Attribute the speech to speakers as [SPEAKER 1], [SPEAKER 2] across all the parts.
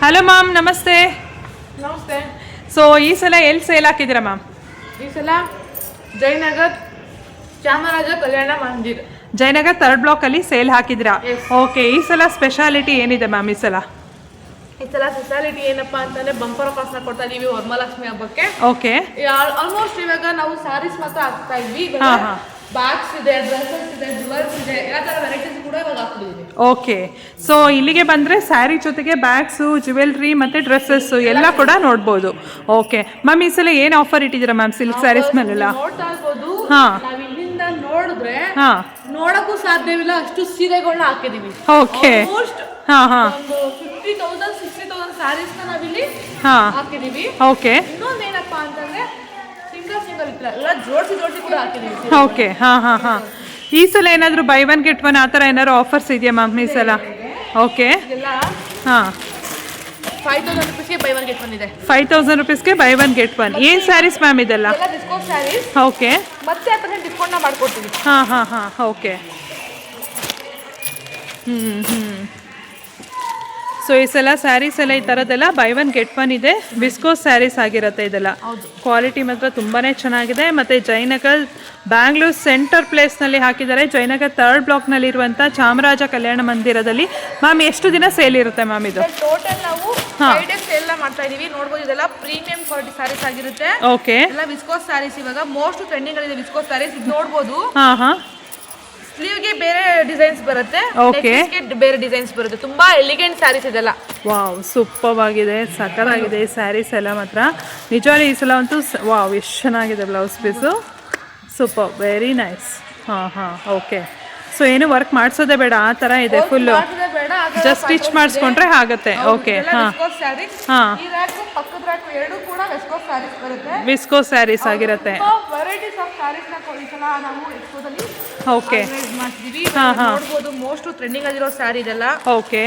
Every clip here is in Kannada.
[SPEAKER 1] ಹಲೋ ಮ್ಯಾಮ್, ನಮಸ್ತೆ.
[SPEAKER 2] ನಮಸ್ತೆ.
[SPEAKER 1] ಸೊ ಈ ಸಲ ಎಲ್ಲಿ ಸೇಲ್ ಹಾಕಿದ್ದೀರಾ ಮ್ಯಾಮ್?
[SPEAKER 2] ಈ ಸಲ ಜಯನಗರ್ ಚಾಮರಾಜ ಕಲ್ಯಾಣ ಮಂದಿರ್,
[SPEAKER 1] ಜಯನಗರ್ 3rd ಬ್ಲಾಕಲ್ಲಿ ಸೇಲ್ ಹಾಕಿದ್ದೀರಾ? ಓಕೆ. ಈ ಸಲ ಸ್ಪೆಷಾಲಿಟಿ ಏನಿದೆ ಮ್ಯಾಮ್ ಈ ಸಲ?
[SPEAKER 2] ಸ್ಪೆಷಾಲಿಟಿ ಏನಪ್ಪಾ ಅಂತಂದ್ರೆ ಬಂಪರ್ ಆಫರ್ಸ್ನ ಕೊಡ್ತಾ ಇದೀವಿ ವರಮಹಾಲಕ್ಷ್ಮಿ ಹಬ್ಬಕ್ಕೆ.
[SPEAKER 1] ಓಕೆ.
[SPEAKER 2] ಆಲ್ಮೋಸ್ಟ್ ಇವಾಗ ನಾವು ಸಾರೀಸ್ ಮಾತ್ರ ಹಾಕ್ತಾ ಇದ್ವಿ. ಬ್ಯಾಗ್ಸ್ ಇದೆ, ಡ್ರೆಸ್ಸಸ್ ಇದೆ, ಜುವೆಲ್ಸ್ ಇದೆ, ಎಲ್ಲ ತರ ವೆರೈಟೀಸ್ ಕೂಡ ಇವಾಗ ಹಾಕ್ತಿದ್ದೀವಿ.
[SPEAKER 1] ಓಕೆ. ಸೊ ಇಲ್ಲಿಗೆ ಬಂದರೆ ಸ್ಯಾರಿ ಜೊತೆಗೆ ಬ್ಯಾಗ್ಸು, ಜ್ಯುವೆಲ್ರಿ ಮತ್ತು ಡ್ರೆಸ್ಸಸ್ಸು ಎಲ್ಲ ಕೂಡ ನೋಡ್ಬೋದು. ಓಕೆ ಮ್ಯಾಮ್, ಈ ಸಲ ಏನು ಆಫರ್ ಇಟ್ಟಿದ್ದೀರಾ ಮ್ಯಾಮ್ ಸಿಲ್ಕ್ ಸ್ಯಾರೀಸ್ ಮೇಲೆಲ್ಲ?
[SPEAKER 2] ನೋಡ್ತಾ ಇರ್ಬೋದು.
[SPEAKER 1] ಹಾಂ,
[SPEAKER 2] ನಾವು ಇಲ್ಲಿಂದ ನೋಡಿದ್ರೆ
[SPEAKER 1] ಹಾಂ,
[SPEAKER 2] ನೋಡಕ್ಕೂ ಸಾಧ್ಯವಿಲ್ಲ ಅಷ್ಟು ಸೀರೆಗಳನ್ನ ಹಾಕಿದೀವಿ.
[SPEAKER 1] ಓಕೆ.
[SPEAKER 2] ಹಾಂ ಹಾಂ, ಒಂದು 50,000 60,000 ಸ್ಯಾರೀಸ್ನ ನಾವಿಲ್ಲಿ ಹಾಕಿದೀವಿ.
[SPEAKER 1] ಓಕೆ.
[SPEAKER 2] ಇನ್ನೊಂದೇನಪ್ಪಾ ಅಂತಂದ್ರೆ ಸಿಂಗಲ್ ಎಲ್ಲ ಜೋಡಿಸಿ ಕೂಡ ಹಾಕಿದೀವಿ.
[SPEAKER 1] ಓಕೆ. ಹಾಂ ಹಾಂ ಹಾಂ. ಈ ಸಲ ಏನಾದರೂ ಬೈ 1 get 1 ಆ ಥರ ಏನಾದ್ರು ಆಫರ್ಸ್ ಇದೆಯಾ ಮ್ಯಾಮ್ ಈ ಸಲ? ಓಕೆ. ಹಾಂ,
[SPEAKER 2] 5,000 rupeesಗೆ ಬೈ 1 get 1 ಇದೆ.
[SPEAKER 1] 5,000 rupeesಗೆ ಬೈ 1 get 1. ಏನು ಸ್ಯಾರೀಸ್ ಮ್ಯಾಮ್ ಇದೆಲ್ಲ?
[SPEAKER 2] ಡಿಸ್ಕೌಂಟ್ ಸ್ಯಾರೀಸ್.
[SPEAKER 1] ಓಕೆ.
[SPEAKER 2] ಮತ್ತೆ 10% ಡಿಸ್ಕೌಂಟ್ನ ಮಾಡ್ಕೊಡ್ತೀವಿ.
[SPEAKER 1] ಹಾಂ ಹಾಂ ಹಾಂ. ಓಕೆ. ಸೊ ಈ ಸಲ ಸ್ಯಾರೀಸ್ ಎಲ್ಲ ಈ ಥರದ್ದೆಲ್ಲ ಬೈ 1 get 1 ಇದೆ. ವಿಸ್ಕೋಸ್ ಸ್ಯಾರೀಸ್ ಆಗಿರುತ್ತೆ ಇದೆಲ್ಲ. ಕ್ವಾಲಿಟಿ ಮಾತ್ರ ತುಂಬಾ ಚೆನ್ನಾಗಿದೆ. ಮತ್ತು ಜಯನಗರ್ ಬ್ಯಾಂಗ್ಳೂರ್ ಸೆಂಟರ್ ಪ್ಲೇಸ್ನಲ್ಲಿ ಹಾಕಿದ್ದಾರೆ. ಜಯನಗರ್ 3rd ಬ್ಲಾಕ್ನಲ್ಲಿ ಇರುವಂಥ ಚಾಮರಾಜ ಕಲ್ಯಾಣ ಮಂದಿರದಲ್ಲಿ. ಮ್ಯಾಮ್ ಎಷ್ಟು ದಿನ ಸೇಲ್ ಇರುತ್ತೆ ಮ್ಯಾಮ್ ಇದು?
[SPEAKER 2] ಟೋಟಲ್ ನಾವು 5 days ಸೇಲ್ ಮಾಡ್ತಾ ಇದೀವಿ. ನೋಡ್ಬೋದು, ಇದೆಲ್ಲ ಪ್ರೀಮಿಯಂ ಕ್ವಾಲಿಟಿ ಸ್ಯಾರೀಸ್ ಆಗಿರುತ್ತೆ.
[SPEAKER 1] ಓಕೆ.
[SPEAKER 2] ಎಲ್ಲ ವಿಸ್ಕೋಸ್ ಸ್ಯಾರೀಸ್ ಇವಾಗ ಮೋಸ್ಟ್ ಟ್ರೆಂಡಿಂಗ್ ಅಲ್ಲಿ ಇದೆ. ವಿಸ್ಕೋಸ್ ಸ್ಯಾರೀಸ್ ಇದು ನೋಡ್ಬೋದು.
[SPEAKER 1] ಹಾಂ ಹಾಂ.
[SPEAKER 2] ಸ್ಲೀವ್ಗೆ ಬೇರೆ ಡಿಸೈನ್ಸ್ ಬರುತ್ತೆ,
[SPEAKER 1] ಓಕೆ,
[SPEAKER 2] ಬೇರೆ ಡಿಸೈನ್ಸ್ ಬರುತ್ತೆ. ತುಂಬಾ ಎಲಿಗೆಂಟ್ ಸ್ಯಾರೀಸ್ ಇದೆಲ್ಲ.
[SPEAKER 1] ವಾವ್, ಸೂಪರ್ ಆಗಿದೆ, ಸಕ್ಕತ್ತಾಗಿದೆ ಈ ಸ್ಯಾರೀಸ್ ಎಲ್ಲ ಮಾತ್ರ. ನಿಜವಾಗ್ಲೂ ಈ ಸಲ ಅಂತೂ ವಾವ್ ಎಷ್ಟು ಚೆನ್ನಾಗಿದೆ blouse piece. Super, very nice. ಹಾಂ ಹಾಂ. ಓಕೆ. ಸೊ ಏನು ವರ್ಕ್ ಮಾಡಿಸೋದೇ ಬೇಡ, ಆ ಥರ ಇದೆ ಫುಲ್ಲು, ಜಸ್ಟ್ ಸ್ಟಿಚ್ ಮಾಡಿಸ್ಕೊಂಡ್ರೆ ಆಗುತ್ತೆ. ಓಕೆ. ಹಾಂ ಹಾಂ. ವಿಸ್ಕೋಸ್ ಸ್ಯಾರೀಸ್ ಆಗಿರುತ್ತೆ. ಓಕೆ. ಹಾಂ ಹಾಂ.
[SPEAKER 2] ಮೋಸ್ಟ್ ಟ್ರೆಂಡಿಂಗ್ ಆಗಿರೋ ಸ್ಯಾರಿ ಇದೆಲ್ಲ.
[SPEAKER 1] ಓಕೆ.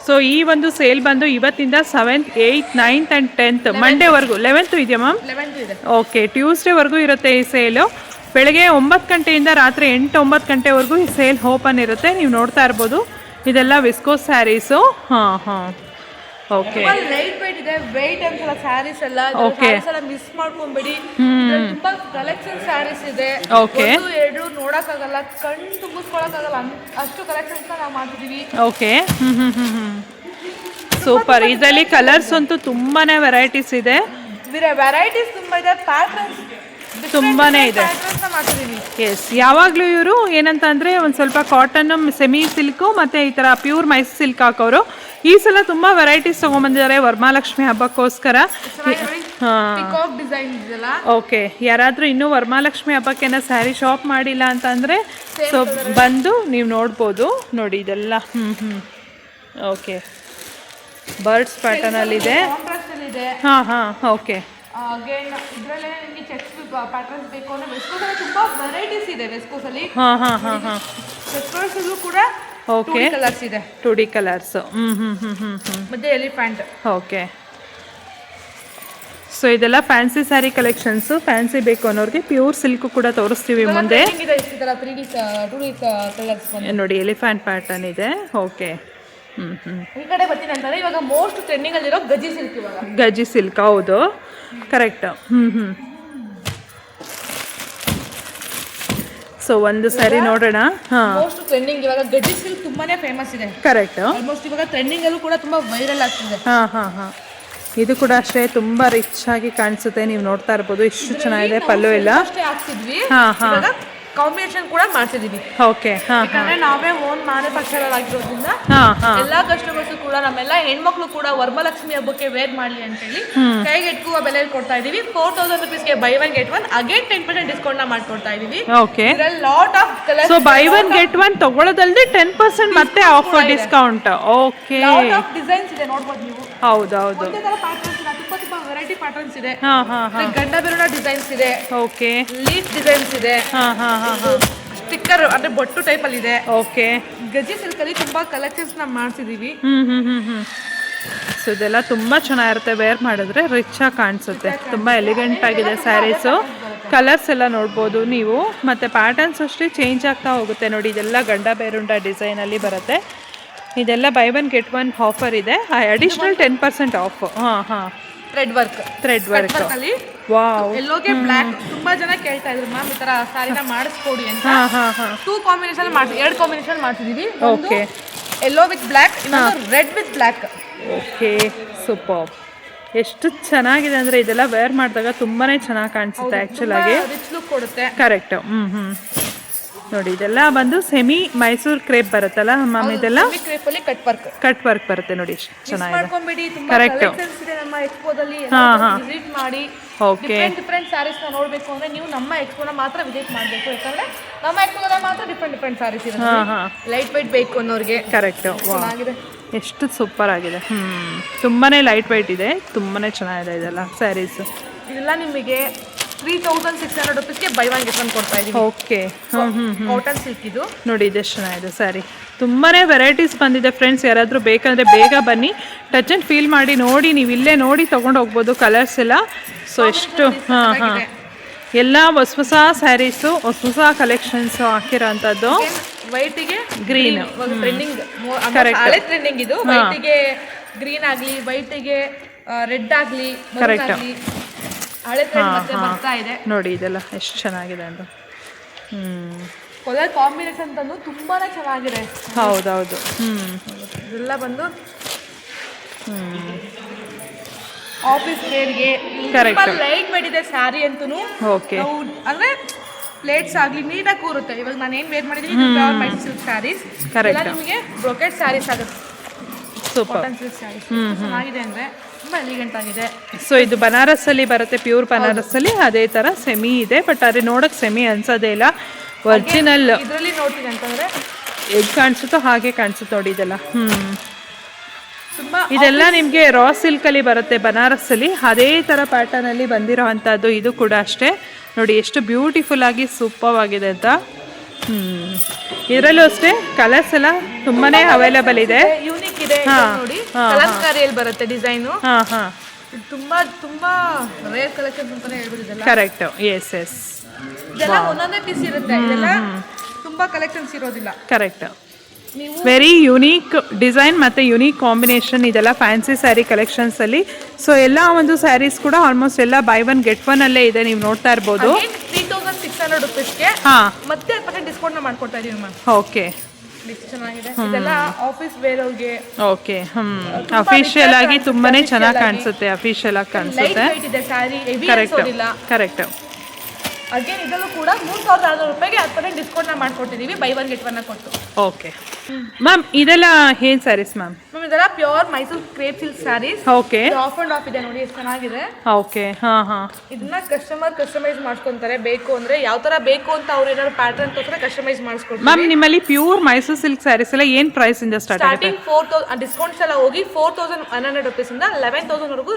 [SPEAKER 1] ಸೊ ಈ ಒಂದು ಸೇಲ್ ಬಂದು ಇವತ್ತಿಂದ 7th 8th 9th and 10th ಮಂಡೇವರೆಗೂ. 11th ಇದೆಯಾ ಮ್ಯಾಮ್?
[SPEAKER 2] 11th ಇದೆ.
[SPEAKER 1] ಓಕೆ. ಟ್ಯೂಸ್ಡೇವರೆಗೂ ಇರುತ್ತೆ ಈ ಸೇಲು. ಬೆಳಗ್ಗೆ 9 ಗಂಟೆಯಿಂದ ರಾತ್ರಿ 8-9 ಗಂಟೆವರೆಗೂ ಈ ಸೇಲ್ ಓಪನ್ ಇರುತ್ತೆ. ನೀವು ನೋಡ್ತಾ ಇರ್ಬೋದು, ಇದೆಲ್ಲ ವಿಸ್ಕೋಸ್ ಸ್ಯಾರೀಸು. ಹಾಂ ಹಾಂ. ಓಕೆ.
[SPEAKER 2] ಲೈಟ್ ವೇಟ್ ಇದೆ, ವೇಟ್ ಅನ್ಸಲ್ಲ ಸ್ಯಾರೀಸ್ ಎಲ್ಲ.
[SPEAKER 1] ಓಕೆ.
[SPEAKER 2] ಮಿಸ್ ಮಾಡ್ಕೊಂಬೇಡಿ, ತುಂಬಾ ಕಲೆಕ್ಷನ್ ಸ್ಯಾರೀಸ್ ಇದೆ.
[SPEAKER 1] ಓಕೆ.
[SPEAKER 2] 2 ನೋಡಕ್ಕಾಗಲ್ಲ, ಕಣ್ಣು ತುಂಬಿಸ್ಕೊಳಕ್ಕಾಗಲ್ಲ, ಅಷ್ಟು ಕಲೆಕ್ಷನ್ಸ್ ನಾವು ಮಾಡ್ತಿದೀವಿ.
[SPEAKER 1] ಓಕೆ. ಸೂಪರ್. ಇದರಲ್ಲಿ ಕಲರ್ಸ್ ಅಂತೂ ತುಂಬಾನೇ ವೆರೈಟೀಸ್ ಇದೆ.
[SPEAKER 2] ವೆರೈಟೀಸ್ ತುಂಬಾ ಇದೆ, ಪ್ಯಾಟರ್ನ್ಸ್
[SPEAKER 1] ತುಂಬಾನೇ ಇದೆ. ಎಸ್, ಯಾವಾಗಲೂ ಇವರು ಏನಂತ ಅಂದರೆ ಒಂದು ಸ್ವಲ್ಪ ಕಾಟನ್, ಸೆಮಿ ಸಿಲ್ಕು ಮತ್ತು ಈ ಥರ ಪ್ಯೂರ್ ಮೈಸೂರು ಸಿಲ್ಕ್ ಹಾಕೋರು. ಈ ಸಲ ತುಂಬ ವೆರೈಟೀಸ್ ತೊಗೊಂಬಂದಿದ್ದಾರೆ ವರಮಹಾಲಕ್ಷ್ಮಿ ಹಬ್ಬಕ್ಕೋಸ್ಕರ. ಓಕೆ. ಯಾರಾದರೂ ಇನ್ನೂ ವರಮಹಾಲಕ್ಷ್ಮಿ ಹಬ್ಬಕ್ಕೇನೋ ಸ್ಯಾರಿ ಶಾಪ್ ಮಾಡಿಲ್ಲ ಅಂತಂದರೆ ಸೊ ಬಂದು ನೀವು ನೋಡ್ಬೋದು. ನೋಡಿ ಇದೆಲ್ಲ. ಓಕೆ. ಬರ್ಡ್ಸ್ ಪ್ಯಾಟರ್ನಲ್ಲಿದೆ. ಹಾಂ ಹಾಂ. ಓಕೆ.
[SPEAKER 2] ಇದರಲ್ಲೇ ನಿಮಗೆ ಚೆಕ್ಸ್ ಪ್ಯಾಟರ್ನ್ಸ್ ಬೇಕು ಅಂದರೆ ವೆಸ್ಕೋಸಲ್ಲಿ ತುಂಬ ವೆರೈಟೀಸ್ ಇದೆ. ವೆಸ್ಕೋಸಲ್ಲಿ
[SPEAKER 1] ಹಾಂ ಹಾಂ ಹಾಂ ಹಾಂ.
[SPEAKER 2] ವೆಸ್ಕೋಸಲ್ಲೂ ಕೂಡ
[SPEAKER 1] ಓಕೆ,
[SPEAKER 2] ಕಲರ್ಸ್ ಇದೆ.
[SPEAKER 1] 2D colours.
[SPEAKER 2] ಮತ್ತೆ ಎಲಿಫೆಂಟ್.
[SPEAKER 1] ಓಕೆ. ಸೊ ಇದೆಲ್ಲ ಫ್ಯಾನ್ಸಿ ಸ್ಯಾರಿ ಕಲೆಕ್ಷನ್ಸು. ಫ್ಯಾನ್ಸಿ ಬೇಕು ಅನ್ನೋರಿಗೆ ಪ್ಯೂರ್ ಸಿಲ್ಕು ಕೂಡ ತೋರಿಸ್ತೀವಿ ಮುಂದೆ. ನೋಡಿ ಎಲಿಫೆಂಟ್ ಪ್ಯಾಟರ್ನ್ ಇದೆ. ಓಕೆ.
[SPEAKER 2] ಈ ಕಡೆ ಬರ್ತೀನಿ ಅಂತಂದ್ರೆ ಇವಾಗ ಮೋಸ್ಟ್ ಟ್ರೆಂಡಿಂಗ್ ಅಲ್ಲಿರೋ ಗಜಿ ಸಿಲ್ಕ್. ಇವಾಗ
[SPEAKER 1] ಗಜಿ ಸಿಲ್ಕ್, ಹೌದು, ಕರೆಕ್ಟ್. ಸೊ ಒಂದು ಸ್ಯಾರಿ ನೋಡೋಣ.
[SPEAKER 2] ಮೋಸ್ಟ್ ಟ್ರೆಂಡಿಂಗ್ ಇವಾಗ ಗಜಿ ಸಿಲ್ಕ್ ತುಂಬಾನೇ ಫೇಮಸ್ ಇದೆ.
[SPEAKER 1] ಕರೆಕ್ಟ್.
[SPEAKER 2] ಆಲ್ಮೋಸ್ಟ್ ಇವಾಗ ಟ್ರೆಂಡಿಂಗ್ ಅಲ್ಲೂ ಕೂಡ ತುಂಬಾ ವೈರಲ್ ಆಗ್ತಿದೆ.
[SPEAKER 1] ಹಾಂ ಹಾಂ ಹಾಂ. ಇದು ಕೂಡ ಅಷ್ಟೇ ತುಂಬ ರಿಚ್ ಆಗಿ ಕಾಣಿಸುತ್ತೆ. ನೀವು ನೋಡ್ತಾ ಇರ್ಬೋದು ಎಷ್ಟು ಚೆನ್ನಾಗಿದೆ ಪಲ್ಲು ಎಲ್ಲ. ಹಾಂ ಹಾಂ.
[SPEAKER 2] ಕಾಂಬಿನೇಷನ್ ಕೂಡ ಮಾಡ್ತಿದೀವಿ.
[SPEAKER 1] ಓಕೆ. ಹಾಂ.
[SPEAKER 2] ಯಾಕಂದ್ರೆ ನಾವೇ ಓನ್ ಮ್ಯಾನುಫ್ಯಾಕ್ಚರರ್ ಆಗಿರೋದ್ರಿಂದ ಎಲ್ಲಾ ಕಸ್ಟಮರ್ಸ್ ಕೂಡ, ನಮ್ಮೆಲ್ಲ ಹೆಣ್ಮಕ್ಳು ಕೂಡ ವರಮಹಾಲಕ್ಷ್ಮಿ ಹಬ್ಬಕ್ಕೆ ವೇರ್ ಮಾಡ್ಲಿ ಅಂತ ಹೇಳಿ ಕೈಗೆ ಎಟ್ಕುವ ಬೆಲೆ ಕೊಡ್ತಾ ಇದೀವಿ. 4,000 rupeesಗೆ ಬೈ 1 get 1 ಅಗೇನ್ 10% ಡಿಸ್ಕೌಂಟ್ ನ ಮಾಡ್ಕೊಡ್ತಾ ಇದೀವಿ.
[SPEAKER 1] Okay.
[SPEAKER 2] Lot of colours.
[SPEAKER 1] So by 1 get 1 ತಗೊಳ್ಳೋದಲ್ದೆ 10% ಮತ್ತೆ offer discount. Okay.
[SPEAKER 2] Lot of designs ಇದೆ, ನೋಡಬಹುದು ನೀವು.
[SPEAKER 1] ಹೌದು ಹೌದು.
[SPEAKER 2] ಒಂದೇ ತರ ಪ್ಯಾಟರ್ನ್ಸ್ ಇದೆ, ತುಂಬಾ ವೆರೈಟಿ ಪ್ಯಾಟರ್ನ್ಸ್ ಇದೆ.
[SPEAKER 1] ಹಾಂ ಹಾಂ ಹಾಂ.
[SPEAKER 2] ಗಂಡ ಬೆರಳ ಡಿಸೈನ್ಸ್ ಇದೆ.
[SPEAKER 1] ಓಕೆ.
[SPEAKER 2] ಲೀಫ್ ಡಿಸೈನ್ಸ್ ಇದೆ.
[SPEAKER 1] ಹಾಂ ಹಾಂ ಹಾಂ ಹಾಂ.
[SPEAKER 2] ಸ್ಟಿಕ್ಕರ್ ಅಂದ್ರೆ ಬೊಟ್ಟು ಟೈಪ್ ಅಲ್ಲಿ ಇದೆ.
[SPEAKER 1] ಓಕೆ.
[SPEAKER 2] ಗಜಿ ಸಿಲ್ಕ್ ಅಲ್ಲಿ ತುಂಬಾ ಕಲೆಕ್ಷನ್ಸ್ ನ ಮಾಡ್ತಿದೀವಿ.
[SPEAKER 1] ಸೊ ಇದೆಲ್ಲ ತುಂಬ ಚೆನ್ನಾಗಿರುತ್ತೆ. ವೇರ್ ಮಾಡಿದ್ರೆ ರಿಚ್ ಆಗಿ ಕಾಣಿಸುತ್ತೆ. ತುಂಬ ಎಲಿಗೆಂಟ್ ಆಗಿದೆ ಸ್ಯಾರೀಸು. ಕಲರ್ಸ್ ಎಲ್ಲ ನೋಡ್ಬೋದು ನೀವು. ಮತ್ತು ಪ್ಯಾಟರ್ನ್ಸ್ ಅಷ್ಟೇ ಚೇಂಜ್ ಆಗ್ತಾ ಹೋಗುತ್ತೆ. ನೋಡಿ ಇದೆಲ್ಲ ಗಂಡ ಬೇರುಂಡ ಡಿಸೈನಲ್ಲಿ ಬರುತ್ತೆ. ಇದೆಲ್ಲ by one get one offer ಇದೆ, ಅಡಿಷನಲ್ 10% ಆಫ್. ಹಾಂ
[SPEAKER 2] ಥ್ರೆಡ್ ವರ್ಕ್ ಅಲ್ಲಿ
[SPEAKER 1] ವಾವ್.
[SPEAKER 2] ಎಲ್ಲೋಗೆ ಬ್ಲ್ಯಾಕ್ ತುಂಬಾ ಜನ ಕೇಳ್ತಾ ಇದ್ರು ಮ್ಯಾಮ್ ಈ ತರ ಸ್ಯಾರಿನ ಮಾಡಿಸ್ಕೊಡಿ ಅಂತ. 2 ಕಾಂಬಿನೇಷನ್ ಮಾಡ್ತೀವಿ, 2 ಕಾಂಬಿನೇಷನ್ ಮಾಡ್ತಿದೀವಿ.
[SPEAKER 1] ಓಕೆ,
[SPEAKER 2] ಎಲ್ಲೋ ವಿತ್ ಬ್ಲ್ಯಾಕ್, ಇನ್ನೊಂದು red with black.
[SPEAKER 1] Okay super. ಎಷ್ಟು ಚೆನ್ನಾಗಿದೆ ಅಂದರೆ ಇದೆಲ್ಲ ವೇರ್ ಮಾಡಿದಾಗ ತುಂಬಾ ಚೆನ್ನಾಗಿ ಕಾಣಿಸುತ್ತೆ ಆ್ಯಕ್ಚುಲಾಗಿ,
[SPEAKER 2] ರಿಚ್ ಲುಕ್ ಕೊಡುತ್ತೆ.
[SPEAKER 1] ಕರೆಕ್ಟ್. ನೋಡಿ ಇದೆಲ್ಲ ಬಂದು ಸೆಮಿ ಮೈಸೂರು ಕ್ರೇಪ್ ಬರುತ್ತಲ್ಲ ಮ್ಯಾಮ್, ಇದೆಲ್ಲ
[SPEAKER 2] ಕ್ರೇಪ್ ಅಲ್ಲಿ
[SPEAKER 1] ಕಟ್ ವರ್ಕ್ ಬರುತ್ತೆ ನೋಡಿ, ಎಷ್ಟು ಚೆನ್ನಾಗಿದೆ.
[SPEAKER 2] ಮಾಡ್ಕೊಂಬಿಡಿ, ತುಂಬಾ
[SPEAKER 1] ಕರೆಕ್ಟ್.
[SPEAKER 2] ಕಲೆಕ್ಷನ್ಸ್ ಇದೆ ನಮ್ಮ ಎಕ್ಸ್ಪೋದಲ್ಲಿ. ವಿಸಿಟ್ ಮಾಡಿ.
[SPEAKER 1] ಓಕೆ,
[SPEAKER 2] ಡಿಫ್ರೆಂಟ್ ಸ್ಯಾರೀಸ್ ನ ನೋಡ್ಬೇಕು ಅಂದ್ರೆ ನೀವು ನಮ್ಮ ಎಕ್ಸ್ಪೋನ ಮಾತ್ರ ವಿಸಿಟ್ ಮಾಡಬೇಕು, ಯಾಕಂದ್ರೆ ನಮ್ಮ ಎಕ್ಸ್ಪೋದ ಮಾತ್ರ ಡಿಫ್ರೆಂಟ್ ಸ್ಯಾರೀಸ್ ಇರುತ್ತೆ. ಲೈಟ್ ವೈಟ್ ಬೇಕು ಅನ್ನೋರಿಗೆ.
[SPEAKER 1] ಕರೆಕ್ಟ್.
[SPEAKER 2] ಚೆನ್ನಾಗಿದೆ,
[SPEAKER 1] ಎಷ್ಟು ಸೂಪರ್ ಆಗಿದೆ. ತುಂಬಾನೇ ಲೈಟ್ ವೈಟ್ ಇದೆ, ತುಂಬಾನೇ ಚೆನ್ನಾಗಿದೆ ಇದೆಲ್ಲ ಸ್ಯಾರೀಸ್.
[SPEAKER 2] ಇದೆಲ್ಲ ನಿಮಗೆ 3600 ರುಪೀಸ್ಗೆ ಬೈ ಒನ್ ಗೆಟ್ ಒನ್ ಕೊಡ್ತಾ ಇದೀವಿ.
[SPEAKER 1] ಓಕೆ,
[SPEAKER 2] ಕಾಟನ್ ಸಿಲ್ಕ್ ಇದು
[SPEAKER 1] ನೋಡಿ ಇದೆಷ್ಟು ಚೆನ್ನಾಗಿದೆ ಸ್ಯಾರಿ. ತುಂಬಾನೇ ವೆರೈಟೀಸ್ ಬಂದಿದೆ ಫ್ರೆಂಡ್ಸ್, ಯಾರಾದರೂ ಬೇಕಂದ್ರೆ ಬೇಗ ಬನ್ನಿ, ಟಚ್ ಆ್ಯಂಡ್ ಫೀಲ್ ಮಾಡಿ ನೋಡಿ, ನೀವು ಇಲ್ಲೇ ನೋಡಿ ತೊಗೊಂಡು ಹೋಗ್ಬೋದು ಕಲರ್ಸ್ ಎಲ್ಲ. ಸೊ ಎಷ್ಟು ಎಲ್ಲ ಹೊಸ ಸ್ಯಾರೀಸು, ಹೊಸ ಕಲೆಕ್ಷನ್ಸು ಹಾಕಿರೋಂಥದ್ದು.
[SPEAKER 2] ವೈಟಿಗೆ
[SPEAKER 1] ಗ್ರೀನ್
[SPEAKER 2] ಟ್ರೆಂಡಿಂಗ್,
[SPEAKER 1] Correct.
[SPEAKER 2] ಹಳೆ ಟ್ರೆಂಡಿಂಗ್ ಇದು. ವೈಟಿಗೆ ಗ್ರೀನ್ ಆಗಲಿ, ವೈಟಿಗೆ ರೆಡ್ ಆಗಲಿ, ಹಳೆ ಟ್ರೆಂಡ್ ಮತ್ತೆ ಬರ್ತಾ ಇದೆ
[SPEAKER 1] ನೋಡಿ. ಇದೆಲ್ಲ ಎಷ್ಟು ಚೆನ್ನಾಗಿದೆ ಅಂತ.
[SPEAKER 2] ಕಲರ್ ಕಾಂಬಿನೇಷನ್ ತಂದು ತುಂಬಾನೇ ಚೆನ್ನಾಗಿದೆ.
[SPEAKER 1] ಹೌದೌದು.
[SPEAKER 2] ಇದೆಲ್ಲ ಬಂದು ಆಫೀಸ್ ವೇರ್ಗೆ ಲೈಟ್ ವೇಟ್ ಇದೆ ಸ್ಯಾರಿ ಅಂತೂ.
[SPEAKER 1] ಓಕೆ,
[SPEAKER 2] ಅಂದ್ರೆ ಪ್ಲೇಟ್ಸ್ ಆಗಲಿ ನೀಟಾಗಿ ಕೂರುತ್ತೆ. ಇವಾಗ ನಾನು ಏನು ವೇರ್ ಮಾಡಿದ್ದೀನಿ ಪ್ಯೂರ್ ಮೈಸೂರು ಸಿಲ್ಕ್ ಸ್ಯಾರೀಸ್, ನಿಮಗೆ ಬ್ರೊಕೆಟ್ ಸ್ಯಾರೀಸ್ ಆಗುತ್ತೆ.
[SPEAKER 1] ಸೂಪರ್.
[SPEAKER 2] ಕಾಟನ್ ಸಿಲ್ಕ್ ಸ್ಯಾರೀಸ್ ಚೆನ್ನಾಗಿದೆ, ಅಂದ್ರೆ ತುಂಬಾ ಎಲಿಗೆಂಟ್ ಆಗಿದೆ.
[SPEAKER 1] ಸೊ ಇದು ಬನಾರಸ್ ಅಲ್ಲಿ ಬರುತ್ತೆ, ಪ್ಯೂರ್ ಬನಾರಸ್ ಅಲ್ಲಿ ಅದೇ ತರ ಸೆಮಿ ಇದೆ, ಬಟ್ ಅದೇ ನೋಡಕ್ ಸೆಮಿ ಅನ್ಸೋದೇ ಇಲ್ಲ, ಒರಿಜಿನಲ್.
[SPEAKER 2] ಇದರಲ್ಲಿ ನೋಡ್ತೀನಿ ಅಂತಂದ್ರೆ
[SPEAKER 1] ಹೇಗೆ ಕಾಣಿಸುತ್ತೋ ಹಾಗೆ ಕಾಣಿಸುತ್ತೆ ನೋಡಿ ಇದೆಲ್ಲ.
[SPEAKER 2] ತುಂಬಾ
[SPEAKER 1] ಇದೆಲ್ಲ ನಿಮಗೆ ರಾ ಸಿಲ್ಕ್ ಅಲ್ಲಿ ಬರುತ್ತೆ, ಬನಾರಸ್ ಅಲ್ಲಿ ಅದೇ ತರ ಪ್ಯಾಟರ್ನ್ ಅಲ್ಲಿ ಬಂದಿರೋ ಅಂಥದ್ದು. ಇದು ಕೂಡ ಅಷ್ಟೇ ನೋಡಿ, ಎಷ್ಟು ಬ್ಯೂಟಿಫುಲ್ ಆಗಿ ಸೂಪರ್ ಆಗಿದೆ ಅಂತ. ಇದರಲ್ಲೂ ಅಷ್ಟೇ ಕಲರ್ಸ್ ಎಲ್ಲ ತುಂಬಾನೇ ಅವೈಲೇಬಲ್ ಇದೆ,
[SPEAKER 2] ಯೂನಿಕ್ ಇದೆ. ನೋಡಿ ಕಲಂಕಾರಿಯಲ್ಲಿ ಬರುತ್ತೆ ಡಿಸೈನ್. ತುಂಬಾ ತುಂಬಾ ರೇರ್ ಕಲೆಕ್ಷನ್ ಅಂತಾನೆ ಹೇಳ್ಬಿಟ್ಟಿದ್ದಲ್ಲ.
[SPEAKER 1] ಕರೆಕ್ಟ್. ಎಸ್ ಎಸ್,
[SPEAKER 2] ಇದೆಲ್ಲ ಒಂದೊಂದೇ ಪೀಸ್ ಇರುತ್ತೆ, ಇದೆಲ್ಲ ತುಂಬಾ ಕಲೆಕ್ಷನ್ಸ್ ಇರೋದಿಲ್ಲ.
[SPEAKER 1] ಕರೆಕ್ಟ್. ವೆರಿ ಯುನೀಕ್ ಡಿಸೈನ್ ಮತ್ತು ಯುನೀಕ್ ಕಾಂಬಿನೇಷನ್ ಇದೆಲ್ಲ ಫ್ಯಾನ್ಸಿ ಸ್ಯಾರಿ ಕಲೆಕ್ಷನ್ಸಲ್ಲಿ. ಸೊ ಎಲ್ಲ ಒಂದು ಸ್ಯಾರೀಸ್ ಕೂಡ ಆಲ್ಮೋಸ್ಟ್ ಎಲ್ಲ ಬೈ ಒನ್ ಗೆಟ್ ಒನ್ ಅಲ್ಲೇ ಇದೆ, ನೀವು ನೋಡ್ತಾ ಇರ್ಬೋದು.
[SPEAKER 2] 3600 ರುಪೀಸ್ಗೆ ಮತ್ತೆ 10% ಡಿಸ್ಕೌಂಟ್ ಮಾಡ್ಕೊಡ್ತಾ ಇದೀವಿ ಮ್ಯಾಮ್.
[SPEAKER 1] ಓಕೆ,
[SPEAKER 2] ಚೆನ್ನಾಗಿದೆ. ಇದೆಲ್ಲ ಆಫೀಸ್ ವೇರ್ಗೆ.
[SPEAKER 1] ಓಕೆ, ಅಫಿಷಿಯಲ್ ಆಗಿ ತುಂಬಾನೇ ಚೆನ್ನಾಗಿ ಕಾಣಿಸುತ್ತೆ, ಅಫಿಷಿಯಲ್ ಆಗಿ ಕಾಣಿಸುತ್ತೆ. ಕರೆಕ್ಟ್.
[SPEAKER 2] ಅಗೇನ್ ಇದರಲ್ಲೂ ಕೂಡ 3600 ರೂಪಾಯಿಗೆ 10% ಡಿಸ್ಕೌಂಟ್ ಮಾಡ್ಕೊಟ್ಟಿದ್ದೀವಿ, ಬೈ ಒನ್ ಗೆಟ್ ಒನ್ ಕೊಟ್ಟು.
[SPEAKER 1] ಓಕೆ ಮ್ಯಾಮ್, ಇದೆಲ್ಲ ಏನ್ ಸ್ಯಾರೀಸ್ ಮ್ಯಾಮ್?
[SPEAKER 2] ಮ್ಯಾಮ್ ಇದೆಲ್ಲ pure Mysuru crepe silk sarees.
[SPEAKER 1] Okay,
[SPEAKER 2] off and off ಇದೆ ನೋಡಿ, ಎಷ್ಟು ಚೆನ್ನಾಗಿದೆ.
[SPEAKER 1] ಓಕೆ,
[SPEAKER 2] ಇದನ್ನ ಕಸ್ಟಮೈಸ್ ಮಾಡ್ಕೊಂತಾರೆ. ಬೇಕು ಅಂದ್ರೆ ಯಾವ ತರ ಬೇಕು ಅಂತ ಅವ್ರು ಏನಾದ್ರು ಪ್ಯಾಟರ್ನ್ ತೋರಿಸಿದ್ರೆ ಕಸ್ಟಮೈಸ್ ಮಾಡಿಸ್ಕೊಡ್ತೀವಿ.
[SPEAKER 1] ಮ್ಯಾಮ್ ನಿಮ್ಮಲ್ಲಿ ಪ್ಯೂರ್ ಮೈಸೂರು ಸಿಲ್ಕ್ ಸ್ಯಾರೀಸ್ ಎಲ್ಲ ಏನ್ ಪ್ರೈಸ್ ಇಂದ
[SPEAKER 2] ಸ್ಟಾರ್ಟಿಂಗ್ 4000 ಡಿಸ್ಕೌಂಟ್ಸ್ ಎಲ್ಲ ಹೋಗಿ 4100 ರೂಪೀಸ್ ಇಂದ 11000 ವರೆಗೂ